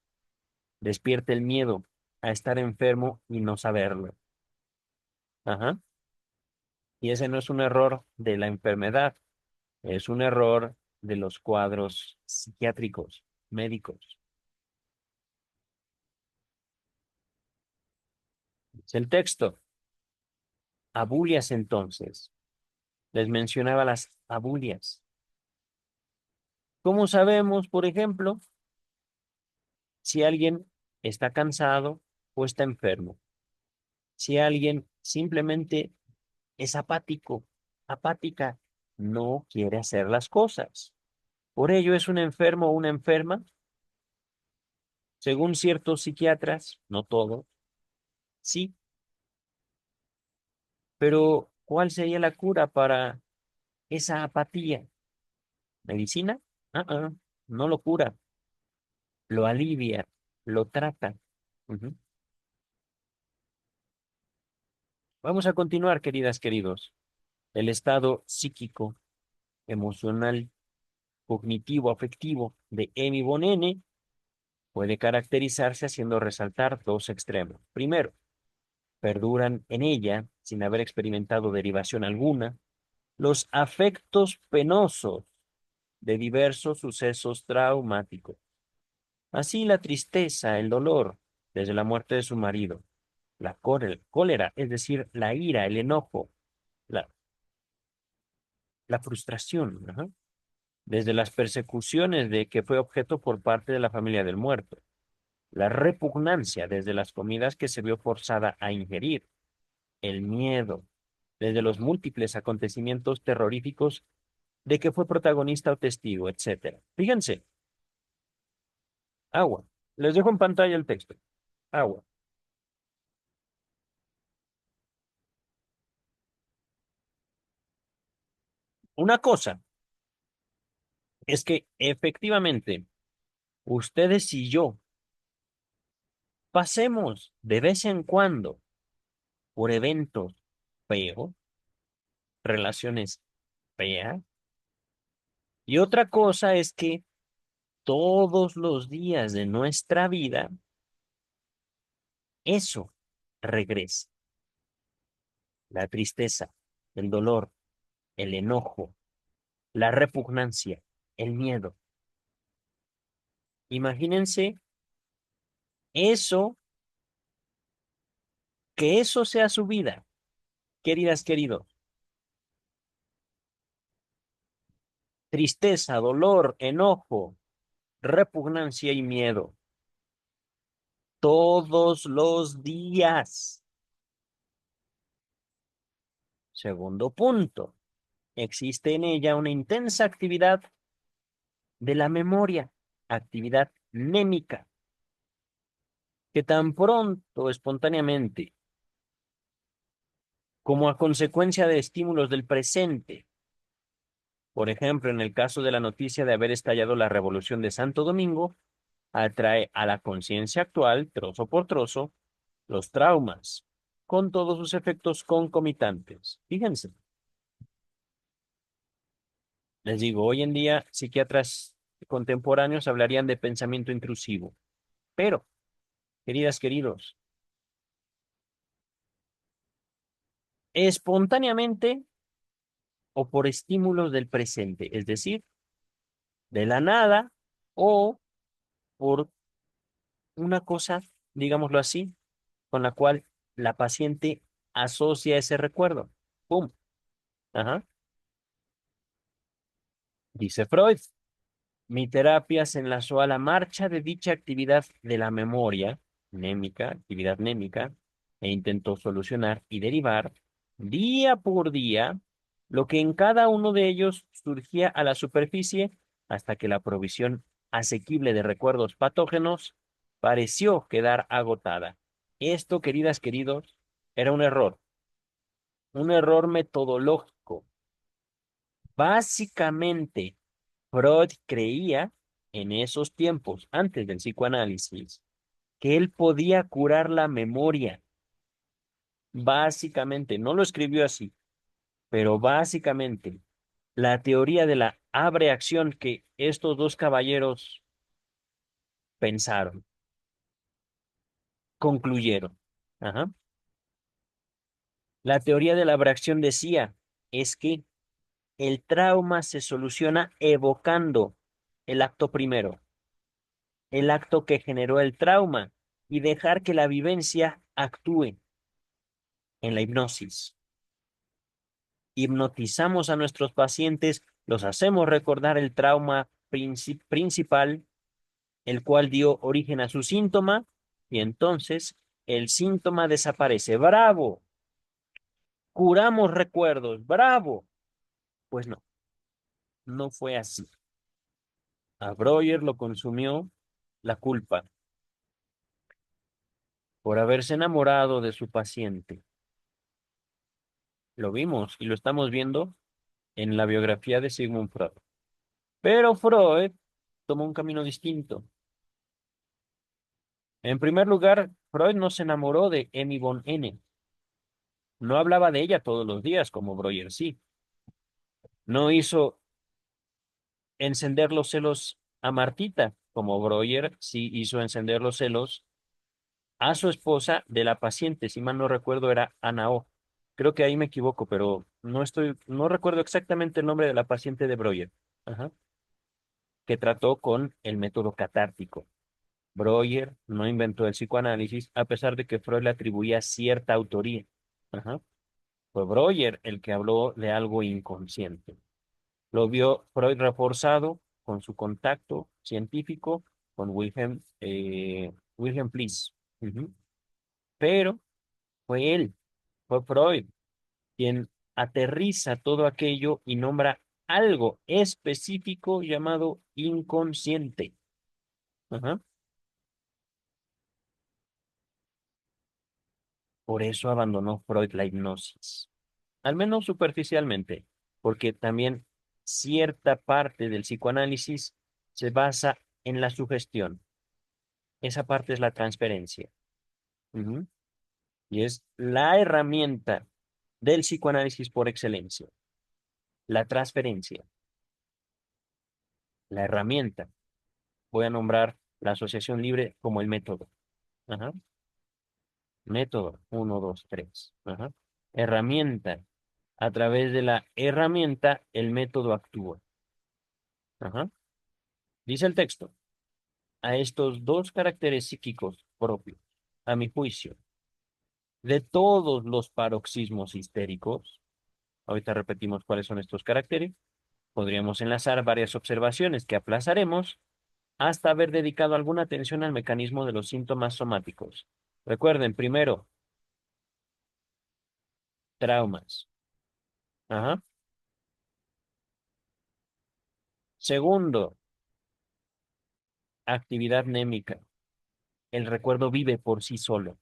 despierta el miedo a estar enfermo y no saberlo. Ajá. Y ese no es un error de la enfermedad, es un error de los cuadros psiquiátricos, médicos. Es el texto. Abulias entonces. Les mencionaba las abulias. ¿Cómo sabemos, por ejemplo, si alguien está cansado o está enfermo? Si alguien simplemente es apático, apática, no quiere hacer las cosas. Por ello es un enfermo o una enferma, según ciertos psiquiatras, no todos, sí, pero ¿cuál sería la cura para esa apatía? ¿Medicina? No lo cura, lo alivia, lo trata. Ujú. Vamos a continuar, queridas, queridos. El estado psíquico, emocional, cognitivo, afectivo de Amy Bonene puede caracterizarse haciendo resaltar dos extremos. Primero, perduran en ella, sin haber experimentado derivación alguna, los afectos penosos de diversos sucesos traumáticos. Así la tristeza, el dolor desde la muerte de su marido, la cólera, es decir, la ira, el enojo, la, la frustración, ajá, desde las persecuciones de que fue objeto por parte de la familia del muerto, la repugnancia desde las comidas que se vio forzada a ingerir, el miedo desde los múltiples acontecimientos terroríficos de que fue protagonista o testigo, etcétera. Fíjense, agua. Les dejo en pantalla el texto. Agua. Una cosa es que efectivamente ustedes y yo pasemos de vez en cuando por eventos feos, relaciones feas, y otra cosa es que todos los días de nuestra vida eso regresa. La tristeza, el dolor, el enojo, la repugnancia, el miedo. Imagínense eso, que eso sea su vida, queridas, queridos. Tristeza, dolor, enojo, repugnancia y miedo. Todos los días. Segundo punto, existe en ella una intensa actividad de la memoria, actividad némica, que tan pronto, espontáneamente, como a consecuencia de estímulos del presente, por ejemplo, en el caso de la noticia de haber estallado la Revolución de Santo Domingo, atrae a la conciencia actual, trozo por trozo, los traumas, con todos sus efectos concomitantes. Fíjense, les digo, hoy en día psiquiatras contemporáneos hablarían de pensamiento intrusivo, pero, queridas, queridos, espontáneamente o por estímulos del presente, es decir, de la nada o por una cosa, digámoslo así, con la cual la paciente asocia ese recuerdo. ¡Pum! Ajá. Dice Freud, mi terapia se enlazó a la marcha de dicha actividad de la memoria, némica, actividad némica, e intentó solucionar y derivar día por día lo que en cada uno de ellos surgía a la superficie hasta que la provisión asequible de recuerdos patógenos pareció quedar agotada. Esto, queridas, queridos, era un error metodológico. Básicamente, Freud creía en esos tiempos, antes del psicoanálisis, que él podía curar la memoria. Básicamente, no lo escribió así, pero básicamente, la teoría de la abreacción que estos dos caballeros pensaron, concluyeron. Ajá. La teoría de la abreacción decía, es que el trauma se soluciona evocando el acto primero, el acto que generó el trauma, y dejar que la vivencia actúe en la hipnosis. Hipnotizamos a nuestros pacientes, los hacemos recordar el trauma principal, el cual dio origen a su síntoma, y entonces el síntoma desaparece. ¡Bravo! Curamos recuerdos. ¡Bravo! Pues no, no fue así. A Breuer lo consumió la culpa por haberse enamorado de su paciente. Lo vimos y lo estamos viendo en la biografía de Sigmund Freud. Pero Freud tomó un camino distinto. En primer lugar, Freud no se enamoró de Emmy von N. No hablaba de ella todos los días, como Breuer sí. No hizo encender los celos a Martita, como Breuer sí hizo encender los celos a su esposa de la paciente, si mal no recuerdo, era Ana O. Creo que ahí me equivoco, pero no recuerdo exactamente el nombre de la paciente de Breuer, ajá, que trató con el método catártico. Breuer no inventó el psicoanálisis a pesar de que Freud le atribuía cierta autoría. Ajá. Fue Breuer el que habló de algo inconsciente. Lo vio Freud reforzado con su contacto científico con Wilhelm Please. Ujú. Pero fue él, fue Freud, quien aterriza todo aquello y nombra algo específico llamado inconsciente. Ajá. Por eso abandonó Freud la hipnosis, al menos superficialmente, porque también cierta parte del psicoanálisis se basa en la sugestión. Esa parte es la transferencia. Ujú. Y es la herramienta del psicoanálisis por excelencia, la transferencia, la herramienta. Voy a nombrar la asociación libre como el método. Ajá. Método, uno, dos, tres. Ajá. Herramienta. A través de la herramienta, el método actúa. Ajá. Dice el texto, a estos dos caracteres psíquicos propios, a mi juicio, de todos los paroxismos histéricos, ahorita repetimos cuáles son estos caracteres, podríamos enlazar varias observaciones que aplazaremos hasta haber dedicado alguna atención al mecanismo de los síntomas somáticos. Recuerden, primero, traumas. Ajá. Segundo, actividad némica. El recuerdo vive por sí solo.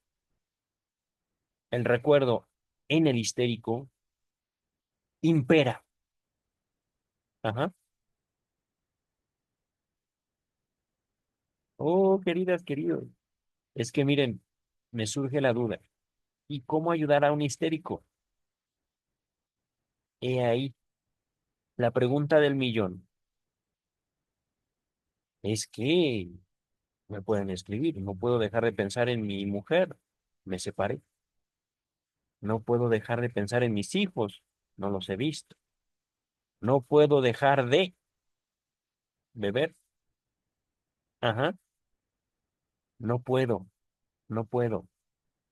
El recuerdo en el histérico impera. Ajá. Oh, queridas, queridos. Es que miren, me surge la duda. ¿Y cómo ayudar a un histérico? He ahí la pregunta del millón. Es que me pueden escribir. No puedo dejar de pensar en mi mujer. Me separé. No puedo dejar de pensar en mis hijos. No los he visto. No puedo dejar de beber. Ajá. No puedo. No puedo.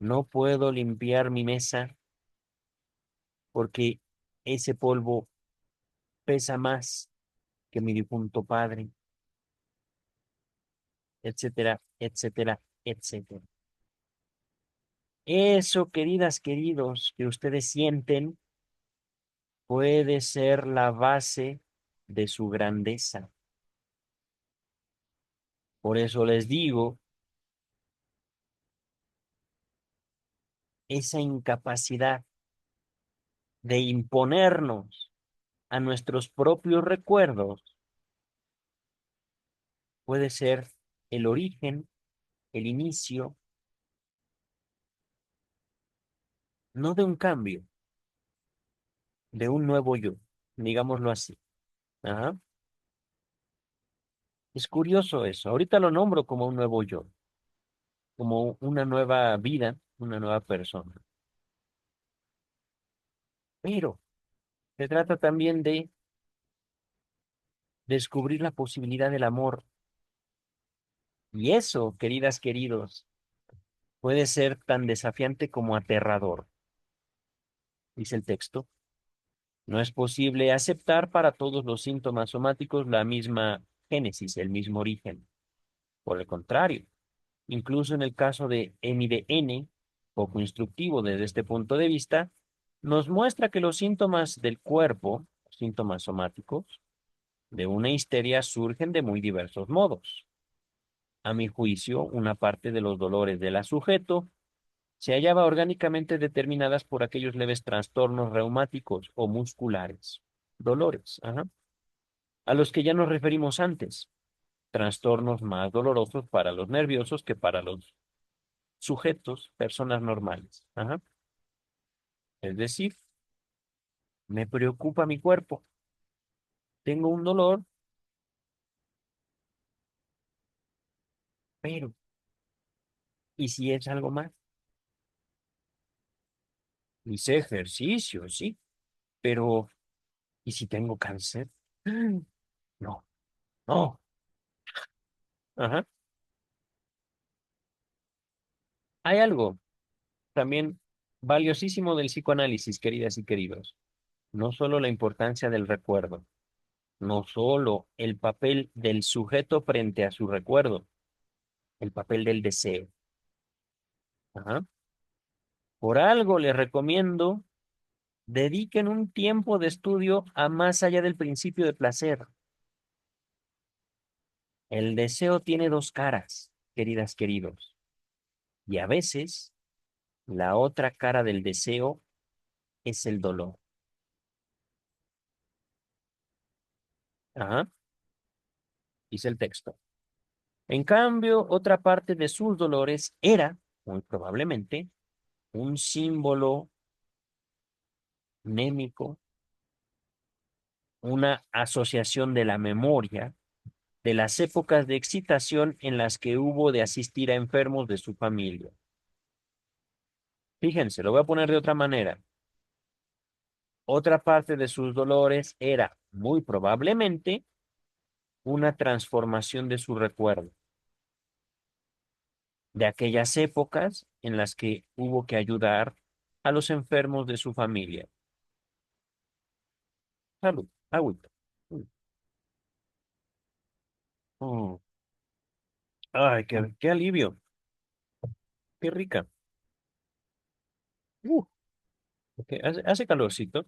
No puedo limpiar mi mesa porque ese polvo pesa más que mi difunto padre, etcétera, etcétera, etcétera. Eso, queridas, queridos, que ustedes sienten puede ser la base de su grandeza. Por eso les digo, esa incapacidad de imponernos a nuestros propios recuerdos puede ser el origen, el inicio, no de un cambio, de un nuevo yo, digámoslo así. Ajá. Es curioso eso. Ahorita lo nombro como un nuevo yo, como una nueva vida, una nueva persona. Pero se trata también de descubrir la posibilidad del amor. Y eso, queridas, queridos, puede ser tan desafiante como aterrador, dice el texto. No es posible aceptar para todos los síntomas somáticos la misma génesis, el mismo origen. Por el contrario, incluso en el caso de MIDN, poco instructivo desde este punto de vista, nos muestra que los síntomas del cuerpo, síntomas somáticos, de una histeria surgen de muy diversos modos. A mi juicio, una parte de los dolores del sujeto se hallaba orgánicamente determinadas por aquellos leves trastornos reumáticos o musculares, dolores, ajá, a los que ya nos referimos antes, trastornos más dolorosos para los nerviosos que para los sujetos, personas normales, ajá. Es decir, me preocupa mi cuerpo, tengo un dolor, pero, ¿y si es algo más? Hice ejercicio, sí, pero, ¿y si tengo cáncer? No, no, ajá. Hay algo también valiosísimo del psicoanálisis, queridas y queridos. No solo la importancia del recuerdo, no solo el papel del sujeto frente a su recuerdo, el papel del deseo. Ajá. Por algo les recomiendo, dediquen un tiempo de estudio a más allá del principio de placer. El deseo tiene dos caras, queridas, queridos, y a veces la otra cara del deseo es el dolor. Ajá, dice el texto. En cambio, otra parte de sus dolores era, muy probablemente, un símbolo némico, una asociación de la memoria de las épocas de excitación en las que hubo de asistir a enfermos de su familia. Fíjense, lo voy a poner de otra manera. Otra parte de sus dolores era, muy probablemente, una transformación de su recuerdo, de aquellas épocas en las que hubo que ayudar a los enfermos de su familia. Salud, agüita. Mm. Ay, qué alivio, qué rica. Uh, ok, hace calorcito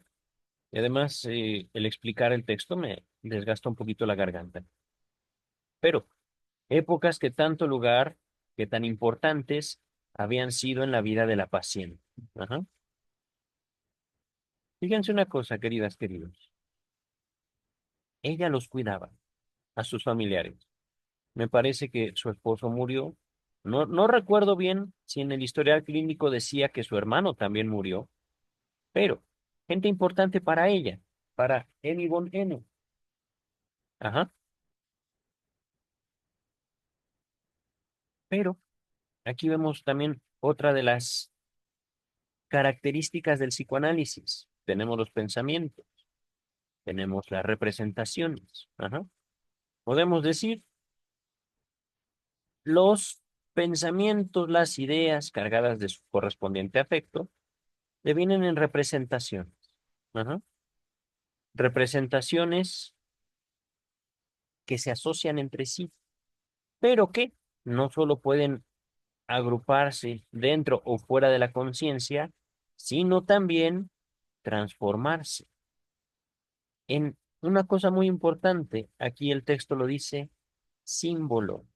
y además el explicar el texto me desgasta un poquito la garganta. Pero épocas que tanto lugar, que tan importantes habían sido en la vida de la paciente. Ajá. Fíjense una cosa, queridas, queridos. Ella los cuidaba a sus familiares. Me parece que su esposo murió. No recuerdo bien si en el historial clínico decía que su hermano también murió, pero gente importante para ella, para Emi von Eno. Ajá. Pero aquí vemos también otra de las características del psicoanálisis. Tenemos los pensamientos, tenemos las representaciones. Ajá. Podemos decir los pensamientos, las ideas cargadas de su correspondiente afecto, devienen en representaciones. Ajá. Representaciones que se asocian entre sí, pero que no solo pueden agruparse dentro o fuera de la conciencia, sino también transformarse en una cosa muy importante. Aquí el texto lo dice, símbolo.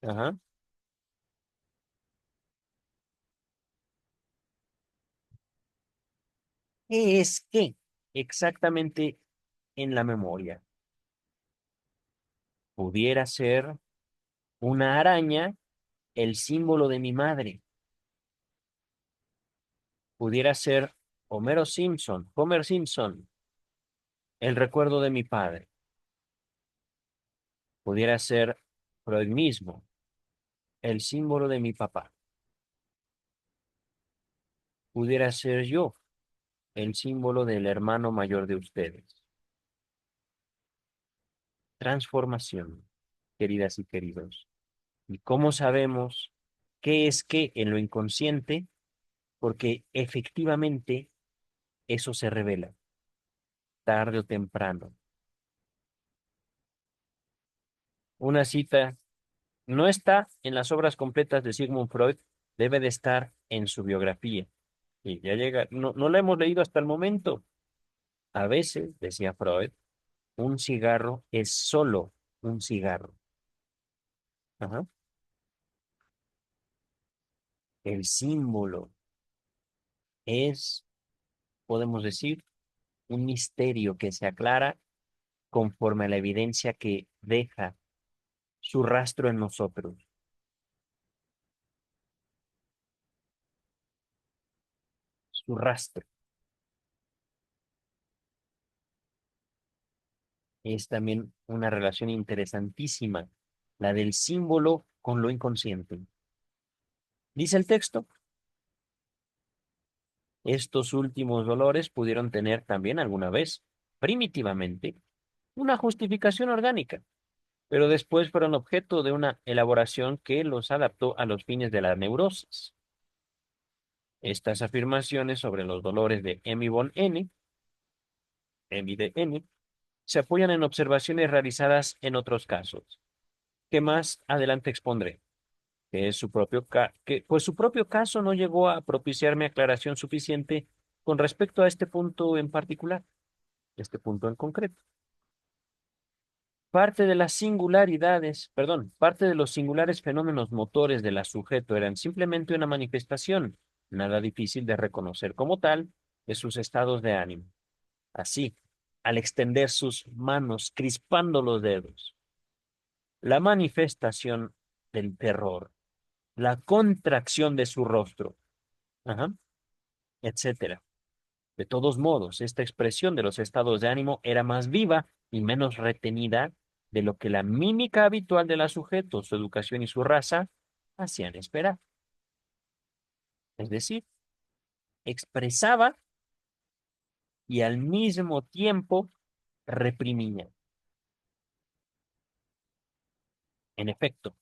Ajá. ¿Qué es qué? Exactamente en la memoria. Pudiera ser una araña, el símbolo de mi madre. Pudiera ser Homer Simpson, el recuerdo de mi padre. Pudiera ser Freud mismo, el símbolo de mi papá. Pudiera ser yo, el símbolo del hermano mayor de ustedes. Transformación, queridas y queridos. ¿Y cómo sabemos qué es qué en lo inconsciente? Porque efectivamente eso se revela, tarde o temprano. Una cita no está en las obras completas de Sigmund Freud, debe de estar en su biografía. Y ya llega, no la hemos leído hasta el momento. A veces, decía Freud, un cigarro es solo un cigarro. Ajá. El símbolo es, podemos decir, un misterio que se aclara conforme a la evidencia que deja su rastro en nosotros. Su rastro es también una relación interesantísima, la del símbolo con lo inconsciente. Dice el texto, estos últimos dolores pudieron tener también alguna vez, primitivamente, una justificación orgánica. pero después fueron objeto de una elaboración que los adaptó a los fines de la neurosis. Estas afirmaciones sobre los dolores de Emmy von N, Emmy de N, se apoyan en observaciones realizadas en otros casos, que más adelante expondré, que es pues su propio caso no llegó a propiciarme aclaración suficiente con respecto a este punto en particular, este punto en concreto. Parte de los singulares fenómenos motores de la sujeto eran simplemente una manifestación, nada difícil de reconocer como tal, de sus estados de ánimo. Así, al extender sus manos, crispando los dedos, la manifestación del terror, la contracción de su rostro, ajá, etcétera. De todos modos, esta expresión de los estados de ánimo era más viva y menos retenida de lo que la mímica habitual de la sujeto, su educación y su raza hacían esperar. Es decir, expresaba y al mismo tiempo reprimía. En efecto,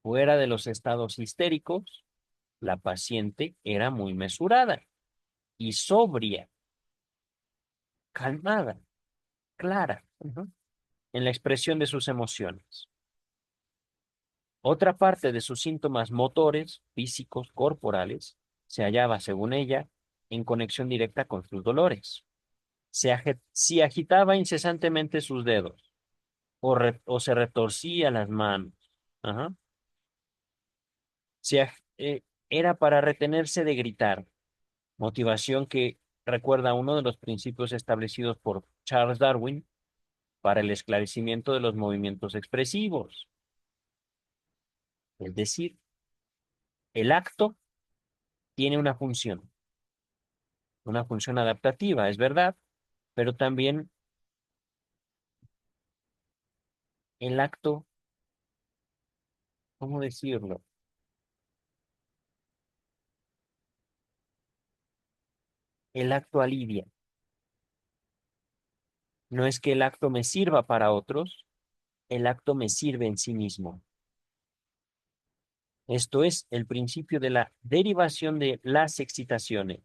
fuera de los estados histéricos, la paciente era muy mesurada y sobria, calmada, clara, en la expresión de sus emociones. Otra parte de sus síntomas motores, físicos, corporales, se hallaba, según ella, en conexión directa con sus dolores. Si agitaba incesantemente sus dedos o se retorcía las manos, ajá, si ag- eh, era para retenerse de gritar, motivación que recuerda uno de los principios establecidos por Charles Darwin para el esclarecimiento de los movimientos expresivos. Es decir, el acto tiene una función adaptativa, es verdad, pero también el acto, ¿cómo decirlo? El acto alivia. No es que el acto me sirva para otros, el acto me sirve en sí mismo. Esto es el principio de la derivación de las excitaciones,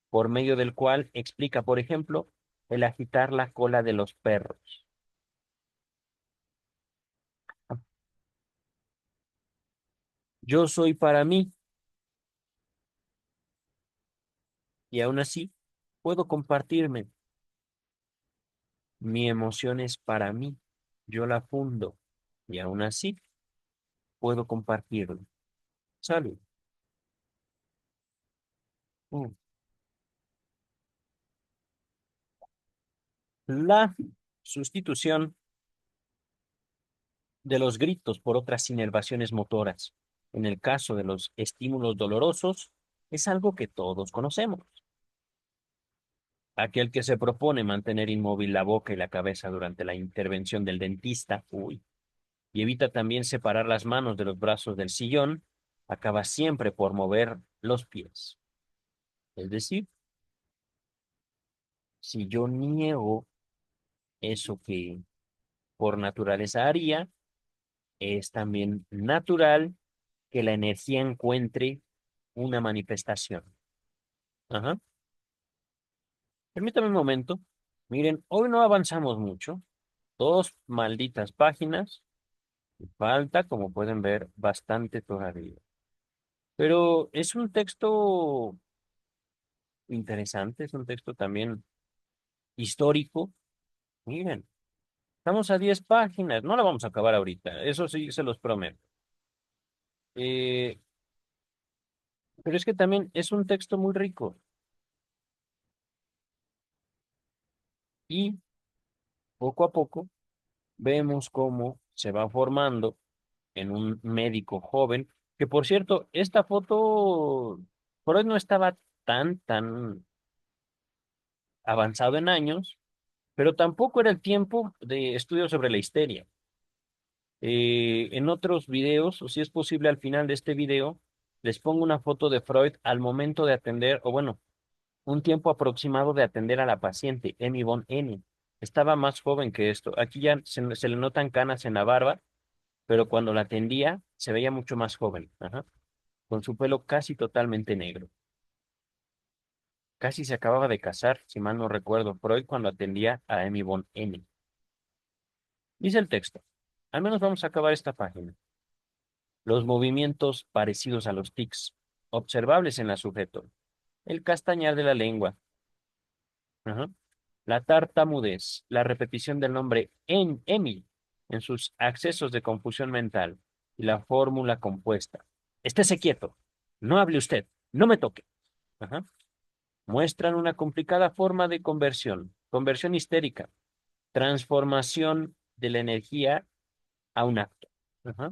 por medio del cual explica, por ejemplo, el agitar la cola de los perros. Yo soy para mí y aún así puedo compartirme. Mi emoción es para mí. Yo la fundo y aún así puedo compartirlo. Salud. Mm. La sustitución de los gritos por otras inervaciones motoras, en el caso de los estímulos dolorosos, es algo que todos conocemos. Aquel que se propone mantener inmóvil la boca y la cabeza durante la intervención del dentista, uy, y evita también separar las manos de los brazos del sillón, acaba siempre por mover los pies. Es decir, si yo niego eso que por naturaleza haría, es también natural que la energía encuentre una manifestación. Ajá. Permítame un momento. Miren, hoy no avanzamos mucho. Dos malditas páginas. Falta, como pueden ver, bastante todavía. Pero es un texto interesante, es un texto también histórico. Miren, estamos a 10 páginas. No la vamos a acabar ahorita. Eso sí, se los prometo. Eh, pero es que también es un texto muy rico. Y poco a poco vemos cómo se va formando en un médico joven, que por cierto, esta foto por hoy no estaba tan avanzado en años, pero tampoco era el tiempo de estudio sobre la histeria. En otros videos, o si es posible al final de este video, les pongo una foto de Freud al momento de atender, o bueno, un tiempo aproximado de atender a la paciente, Emmy von N. Estaba más joven que esto. Aquí ya se le notan canas en la barba, pero cuando la atendía se veía mucho más joven, ajá, con su pelo casi totalmente negro. Casi se acababa de casar, si mal no recuerdo, Freud cuando atendía a Emmy von N. Dice el texto. Al menos vamos a acabar esta página. Los movimientos parecidos a los tics, observables en la sujeto. El castañar de la lengua. Ajá. La tartamudez, la repetición del nombre en Emmy en sus accesos de confusión mental y la fórmula compuesta. Estése quieto, no hable usted, no me toque. Ajá. Muestran una complicada forma de conversión histérica, transformación de la energía a un acto. Ajá.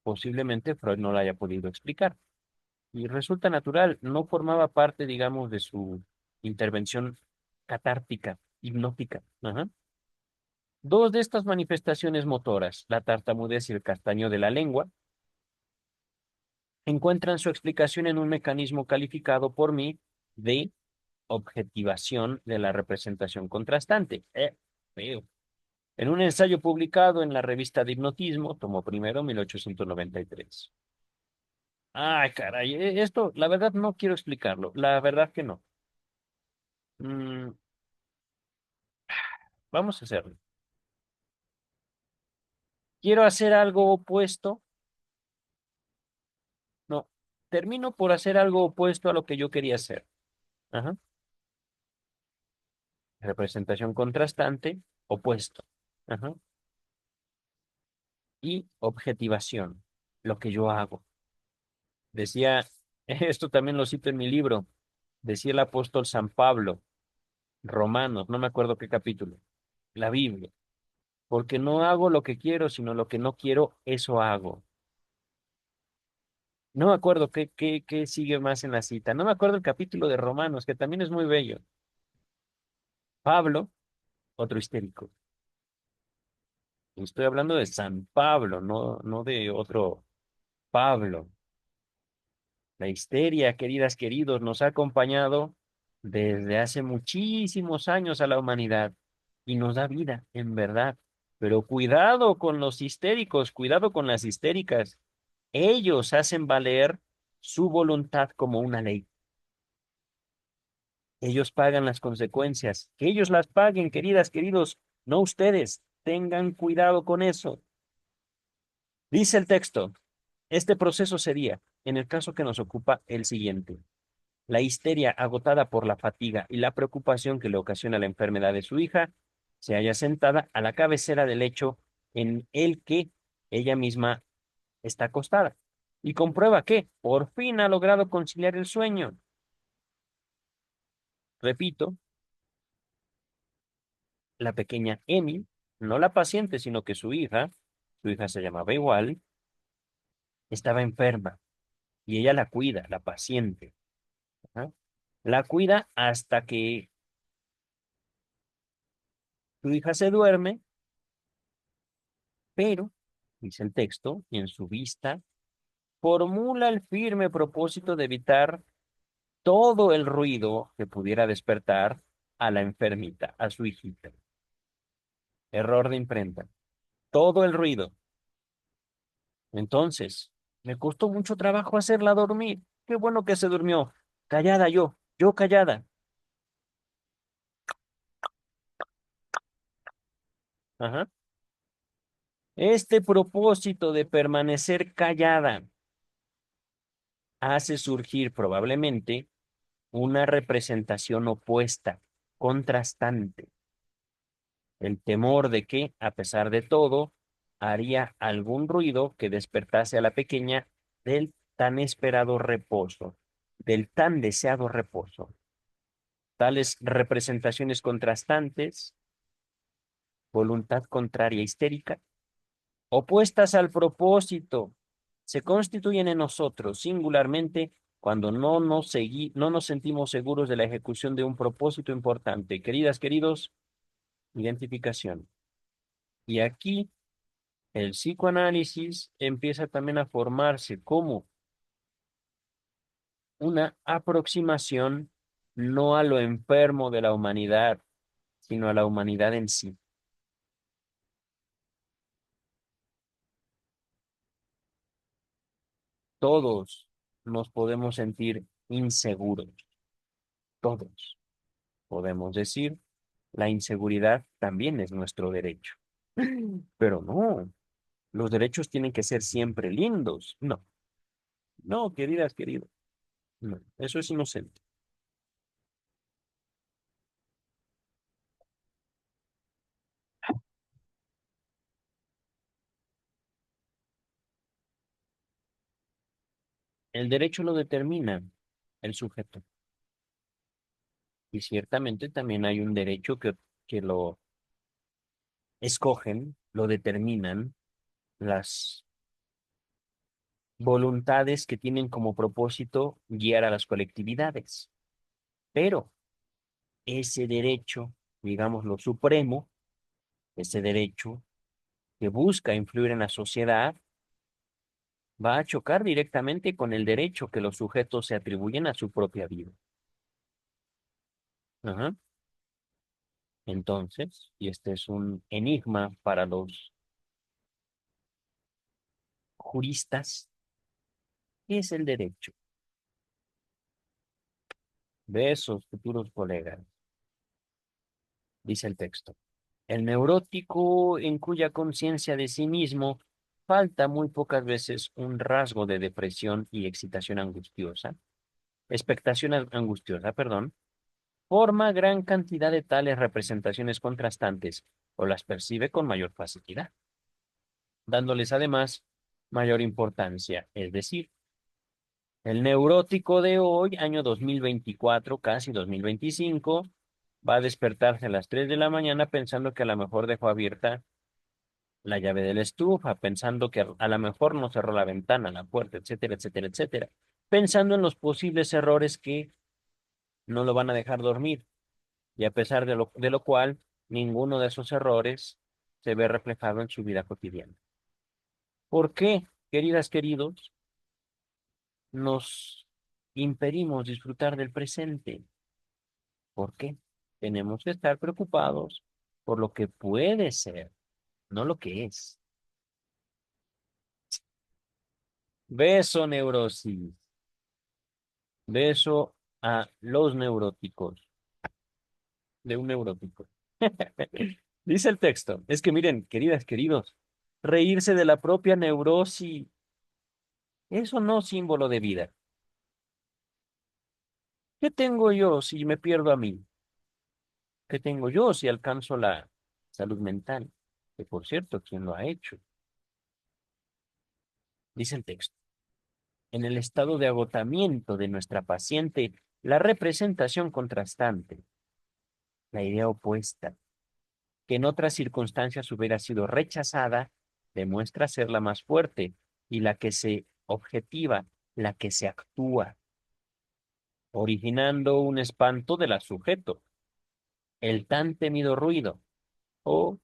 Posiblemente Freud no la haya podido explicar. Y resulta natural, no formaba parte, digamos, de su intervención catártica, hipnótica. Ajá. Dos de estas manifestaciones motoras, la tartamudez y el castaño de la lengua, encuentran su explicación en un mecanismo calificado por mí de objetivación de la representación contrastante. Feo. En un ensayo publicado en la revista de Hipnotismo, tomo primero, 1893. Ay, caray, esto, la verdad no quiero explicarlo, la verdad que no. Mm, vamos a hacerlo. Quiero hacer algo opuesto, no, termino por hacer algo opuesto a lo que yo quería hacer. Ajá. Representación contrastante, opuesto. Ajá. Y objetivación, lo que yo hago. Decía, esto también lo cito en mi libro, decía el apóstol San Pablo, Romanos, no me acuerdo qué capítulo, la Biblia, porque no hago lo que quiero, sino lo que no quiero, eso hago. No me acuerdo qué sigue más en la cita, no me acuerdo el capítulo de Romanos, que también es muy bello. Pablo, otro histérico. Estoy hablando de San Pablo, no de otro Pablo. La histeria, queridas, queridos, nos ha acompañado desde hace muchísimos años a la humanidad y nos da vida, en verdad. Pero cuidado con los histéricos, cuidado con las histéricas. Ellos hacen valer su voluntad como una ley. Ellos pagan las consecuencias. Que ellos las paguen, queridas, queridos, no ustedes. Tengan cuidado con eso. Dice el texto, este proceso sería, en el caso que nos ocupa, el siguiente. La histeria agotada por la fatiga y la preocupación que le ocasiona la enfermedad de su hija, se halla sentada a la cabecera del lecho en el que ella misma está acostada y comprueba que por fin ha logrado conciliar el sueño. Repito, la pequeña Emmy, no la paciente, sino que su hija se llamaba igual, estaba enferma y ella la cuida, la paciente. ¿Ah? La cuida hasta que su hija se duerme, pero, dice el texto, en su vista, formula el firme propósito de evitar todo el ruido que pudiera despertar a la enfermita, a su hijita. Error de imprenta. Todo el ruido. Entonces, me costó mucho trabajo hacerla dormir. Qué bueno que se durmió. Callada yo callada. Ajá. Este propósito de permanecer callada hace surgir probablemente una representación opuesta, contrastante. El temor de que, a pesar de todo, haría algún ruido que despertase a la pequeña del tan esperado reposo, del tan deseado reposo. Tales representaciones contrastantes, voluntad contraria histérica, opuestas al propósito, se constituyen en nosotros singularmente cuando no nos sentimos seguros de la ejecución de un propósito importante. Queridas, queridos, identificación. Y aquí el psicoanálisis empieza también a formarse como una aproximación no a lo enfermo de la humanidad, sino a la humanidad en sí. Todos nos podemos sentir inseguros, todos podemos decir, la inseguridad también es nuestro derecho. Pero no, los derechos tienen que ser siempre lindos. No, no, queridas, queridos, no, eso es inocente. El derecho lo determina el sujeto y ciertamente también hay un derecho que lo escogen, lo determinan las voluntades que tienen como propósito guiar a las colectividades. Pero ese derecho, digamos lo supremo, ese derecho que busca influir en la sociedad, va a chocar directamente con el derecho que los sujetos se atribuyen a su propia vida. Ajá. Entonces, y este es un enigma para los juristas, ¿qué es el derecho? De esos futuros colegas, dice el texto. El neurótico en cuya conciencia de sí mismo falta muy pocas veces un rasgo de depresión y excitación angustiosa, expectación angustiosa, perdón, forma gran cantidad de tales representaciones contrastantes o las percibe con mayor facilidad, dándoles además mayor importancia. Es decir, el neurótico de hoy, año 2024, casi 2025, va a despertarse a las 3 de la mañana pensando que a lo mejor dejó abierta la llave de la estufa, pensando que a lo mejor no cerró la ventana, la puerta, etcétera, etcétera, etcétera, pensando en los posibles errores que no lo van a dejar dormir. Y a pesar de lo cual, ninguno de esos errores se ve reflejado en su vida cotidiana. ¿Por qué, queridas, queridos, nos impedimos disfrutar del presente? ¿Por qué? Tenemos que estar preocupados por lo que puede ser, no lo que es. Beso, neurosis. Beso a los neuróticos, de un neurótico. Dice el texto, es que miren, queridas, queridos, reírse de la propia neurosis. Eso no es símbolo de vida. ¿Qué tengo yo si me pierdo a mí? ¿Qué tengo yo si alcanzo la salud mental? Que por cierto, ¿quién lo ha hecho? Dice el texto. En el estado de agotamiento de nuestra paciente, la representación contrastante, la idea opuesta, que en otras circunstancias hubiera sido rechazada, demuestra ser la más fuerte y la que se objetiva, la que se actúa, originando un espanto de la sujeto, el tan temido ruido. O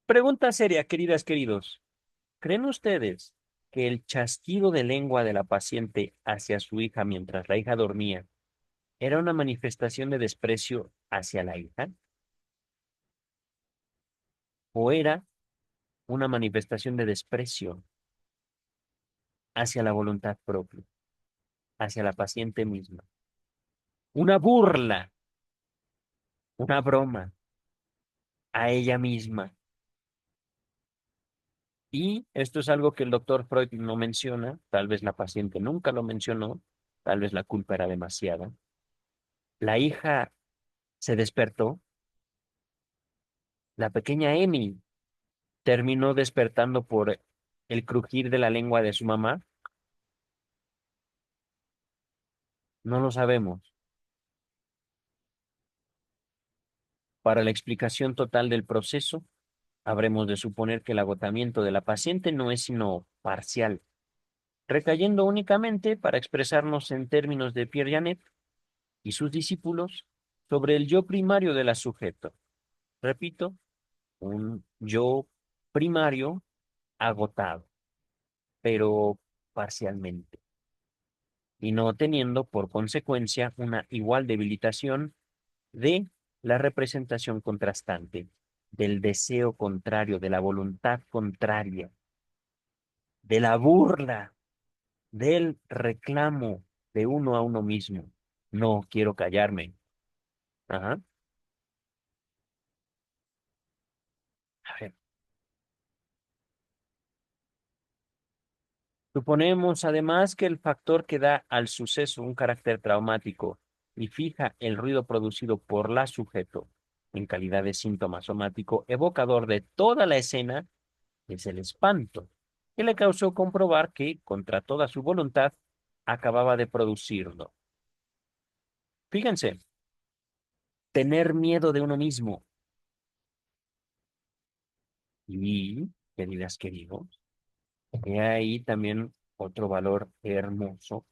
pregunta seria, queridas, queridos. ¿Creen ustedes que el chasquido de lengua de la paciente hacia su hija mientras la hija dormía era una manifestación de desprecio hacia la hija? ¿O era una manifestación de desprecio hacia la voluntad propia, hacia la paciente misma? Una burla, una broma a ella misma. Y esto es algo que el doctor Freud no menciona, tal vez la paciente nunca lo mencionó, tal vez la culpa era demasiada. La hija se despertó, la pequeña Emily terminó despertando por el crujir de la lengua de su mamá. No lo sabemos. Para la explicación total del proceso, habremos de suponer que el agotamiento de la paciente no es sino parcial, recayendo únicamente, para expresarnos en términos de Pierre Janet y sus discípulos, sobre el yo primario del sujeto. Repito, un yo primario agotado, pero parcialmente. y no teniendo por consecuencia una igual debilitación de la representación contrastante, del deseo contrario, de la voluntad contraria, de la burla, del reclamo de uno a uno mismo. No quiero callarme. Ajá. A ver. Suponemos además que el factor que da al suceso un carácter traumático y fija el ruido producido por la sujeto en calidad de síntoma somático evocador de toda la escena es el espanto, que le causó comprobar que, contra toda su voluntad, acababa de producirlo. Fíjense, tener miedo de uno mismo. Y, queridas, queridos, he ahí también otro valor hermoso.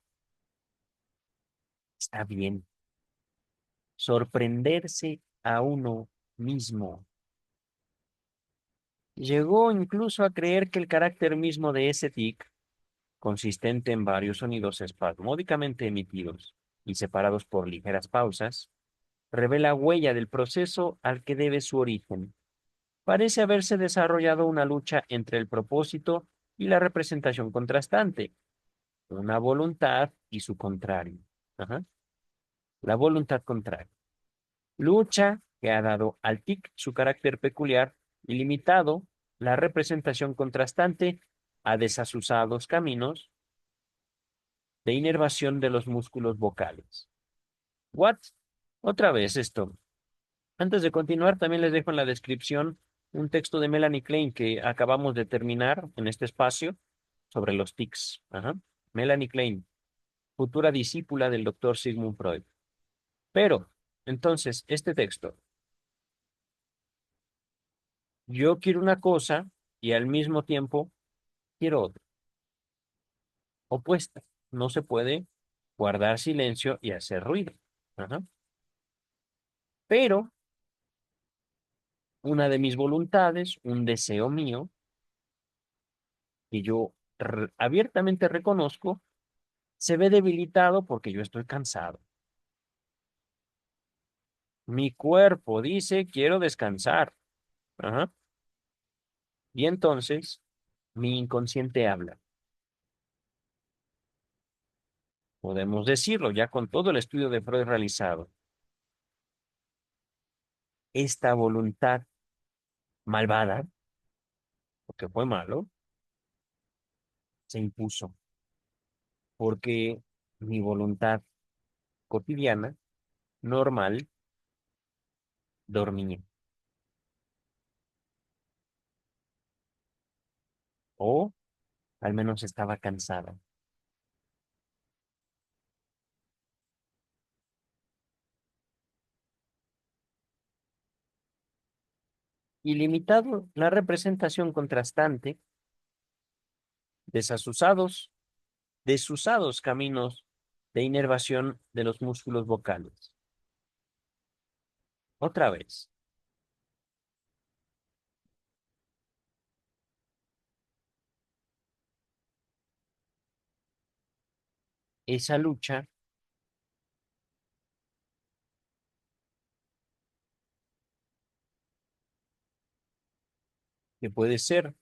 Está bien sorprenderse a uno mismo. Llegó incluso a creer que el carácter mismo de ese tic, consistente en varios sonidos espasmódicamente emitidos y separados por ligeras pausas, revela huella del proceso al que debe su origen. Parece haberse desarrollado una lucha entre el propósito y la representación contrastante, una voluntad y su contrario. Ajá. La voluntad contraria. Lucha que ha dado al tic su carácter peculiar y limitado la representación contrastante a desasusados caminos de inervación de los músculos vocales. ¿What? Otra vez esto. Antes de continuar, también les dejo en la descripción un texto de Melanie Klein que acabamos de terminar en este espacio sobre los tics. Ajá. Melanie Klein, futura discípula del doctor Sigmund Freud. Pero, entonces, este texto, yo quiero una cosa y al mismo tiempo quiero otra, opuesta. No se puede guardar silencio y hacer ruido. Ajá. Pero una de mis voluntades, un deseo mío, que yo abiertamente reconozco, se ve debilitado porque yo estoy cansado. Mi cuerpo dice, quiero descansar. Ajá. Y entonces, mi inconsciente habla. Podemos decirlo ya con todo el estudio de Freud realizado. Esta voluntad malvada, porque fue malo, se impuso porque mi voluntad cotidiana, normal, dormía o al menos estaba cansada. Y limitado la representación contrastante, desasusados, desusados caminos de inervación de los músculos vocales. Otra vez, esa lucha que puede ser,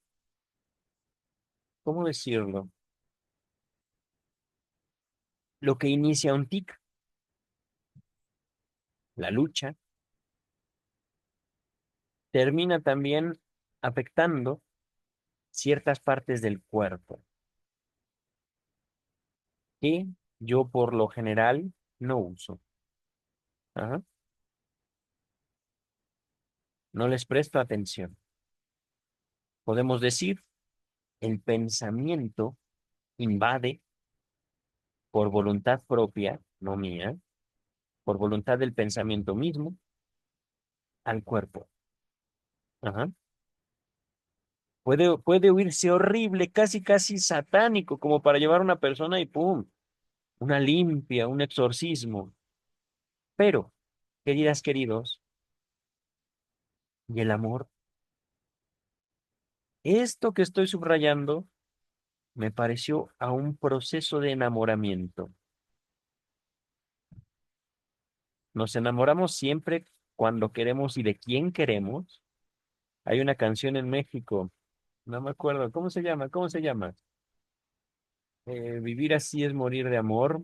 ¿cómo decirlo? Lo que inicia un tic, la lucha, termina también afectando ciertas partes del cuerpo que yo por lo general no uso. Ajá. No les presto atención. Podemos decir, el pensamiento invade por voluntad propia, no mía, por voluntad del pensamiento mismo, al cuerpo. Ajá. Puede oírse horrible, casi, casi satánico, como para llevar a una persona y ¡pum! Una limpia, un exorcismo. Pero, queridas, queridos, ¿y el amor? Esto que estoy subrayando me pareció a un proceso de enamoramiento. Nos enamoramos siempre cuando queremos y de quién queremos. Hay una canción en México, no me acuerdo, ¿cómo se llama? ¿Cómo se llama? Vivir así es morir de amor.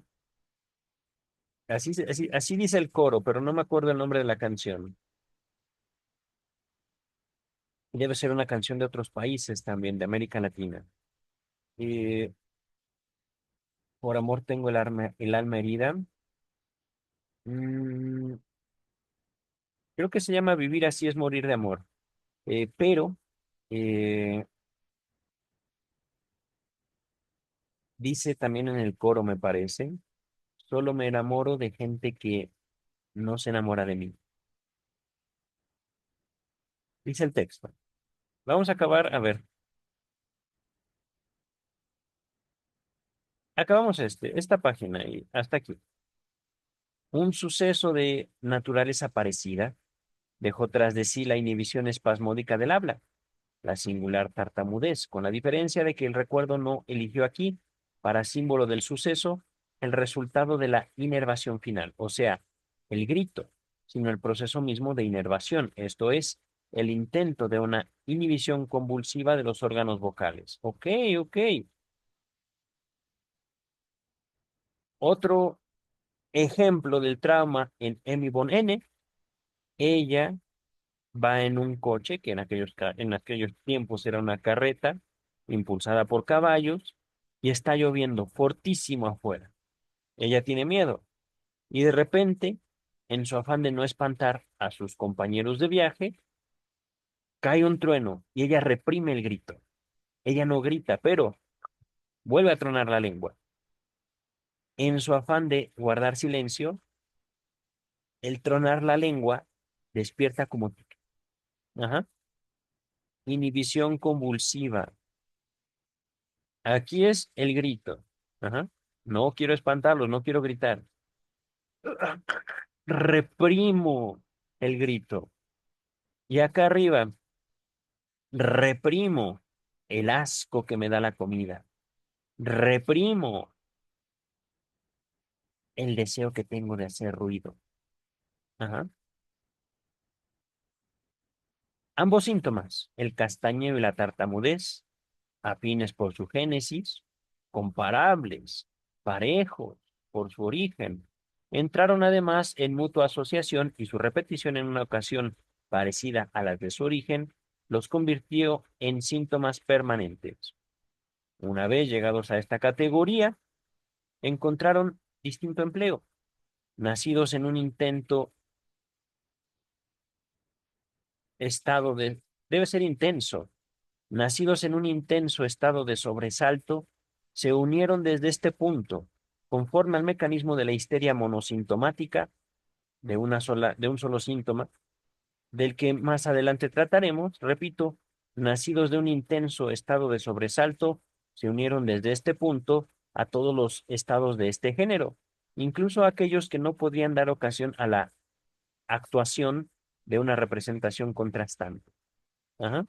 Así dice el coro, pero no me acuerdo el nombre de la canción. Debe ser una canción de otros países también, de América Latina. Eh, por amor tengo el alma herida. Mm, creo que se llama Vivir así es morir de amor. Pero eh, dice también en el coro, me parece, solo me enamoro de gente que no se enamora de mí. Dice el texto. Vamos a acabar, a ver, acabamos esta página y hasta aquí. Un suceso de naturaleza parecida dejó tras de sí la inhibición espasmódica del habla, la singular tartamudez, con la diferencia de que el recuerdo no eligió aquí, para símbolo del suceso, el resultado de la inervación final, o sea, el grito, sino el proceso mismo de inervación, esto es, el intento de una inhibición convulsiva de los órganos vocales. Ok, ok. Otro ejemplo del trauma en Emmy Von N. Ella va en un coche que en aquellos tiempos era una carreta impulsada por caballos y está lloviendo fortísimo afuera. Ella tiene miedo y de repente, en su afán de no espantar a sus compañeros de viaje, cae un trueno y ella reprime el grito. Ella no grita, pero vuelve a tronar la lengua. En su afán de guardar silencio, el tronar la lengua despierta como ajá, inhibición convulsiva. Aquí es el grito. Ajá. No quiero espantarlos, no quiero gritar. Reprimo el grito. Y acá arriba, reprimo el asco que me da la comida. Reprimo el deseo que tengo de hacer ruido. Ajá. Ambos síntomas, el castañeo y la tartamudez, afines por su génesis, comparables, parejos por su origen, entraron además en mutua asociación y su repetición en una ocasión parecida a la de su origen los convirtió en síntomas permanentes. Una vez llegados a esta categoría, encontraron distinto empleo, nacidos en un intento estado de, debe ser intenso, nacidos en un intenso estado de sobresalto, se unieron desde este punto, conforme al mecanismo de la histeria monosintomática de un solo síntoma, del que más adelante trataremos, repito, nacidos de un intenso estado de sobresalto, se unieron desde este punto a todos los estados de este género, incluso aquellos que no podían dar ocasión a la actuación de una representación contrastante. Ajá.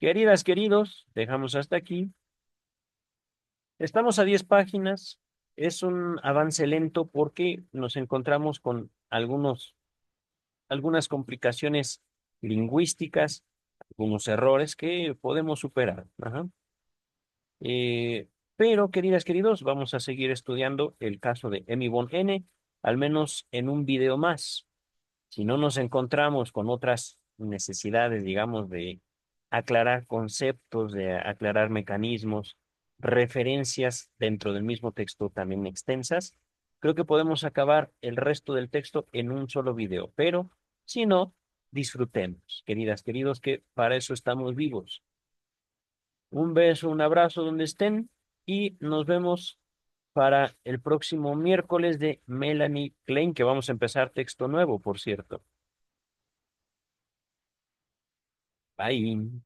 Queridas, queridos, dejamos hasta aquí. Estamos a 10 páginas. Es un avance lento porque nos encontramos con algunas complicaciones lingüísticas, algunos errores que podemos superar. Ajá. Pero, queridas, queridos, vamos a seguir estudiando el caso de Emmy Von N, al menos en un video más. Si no nos encontramos con otras necesidades, digamos, de aclarar conceptos, de aclarar mecanismos, referencias dentro del mismo texto también extensas, creo que podemos acabar el resto del texto en un solo video. Pero si no, disfrutemos, queridas, queridos, que para eso estamos vivos. Un beso, un abrazo donde estén y nos vemos para el próximo miércoles de Melanie Klein, que vamos a empezar texto nuevo, por cierto. Bye.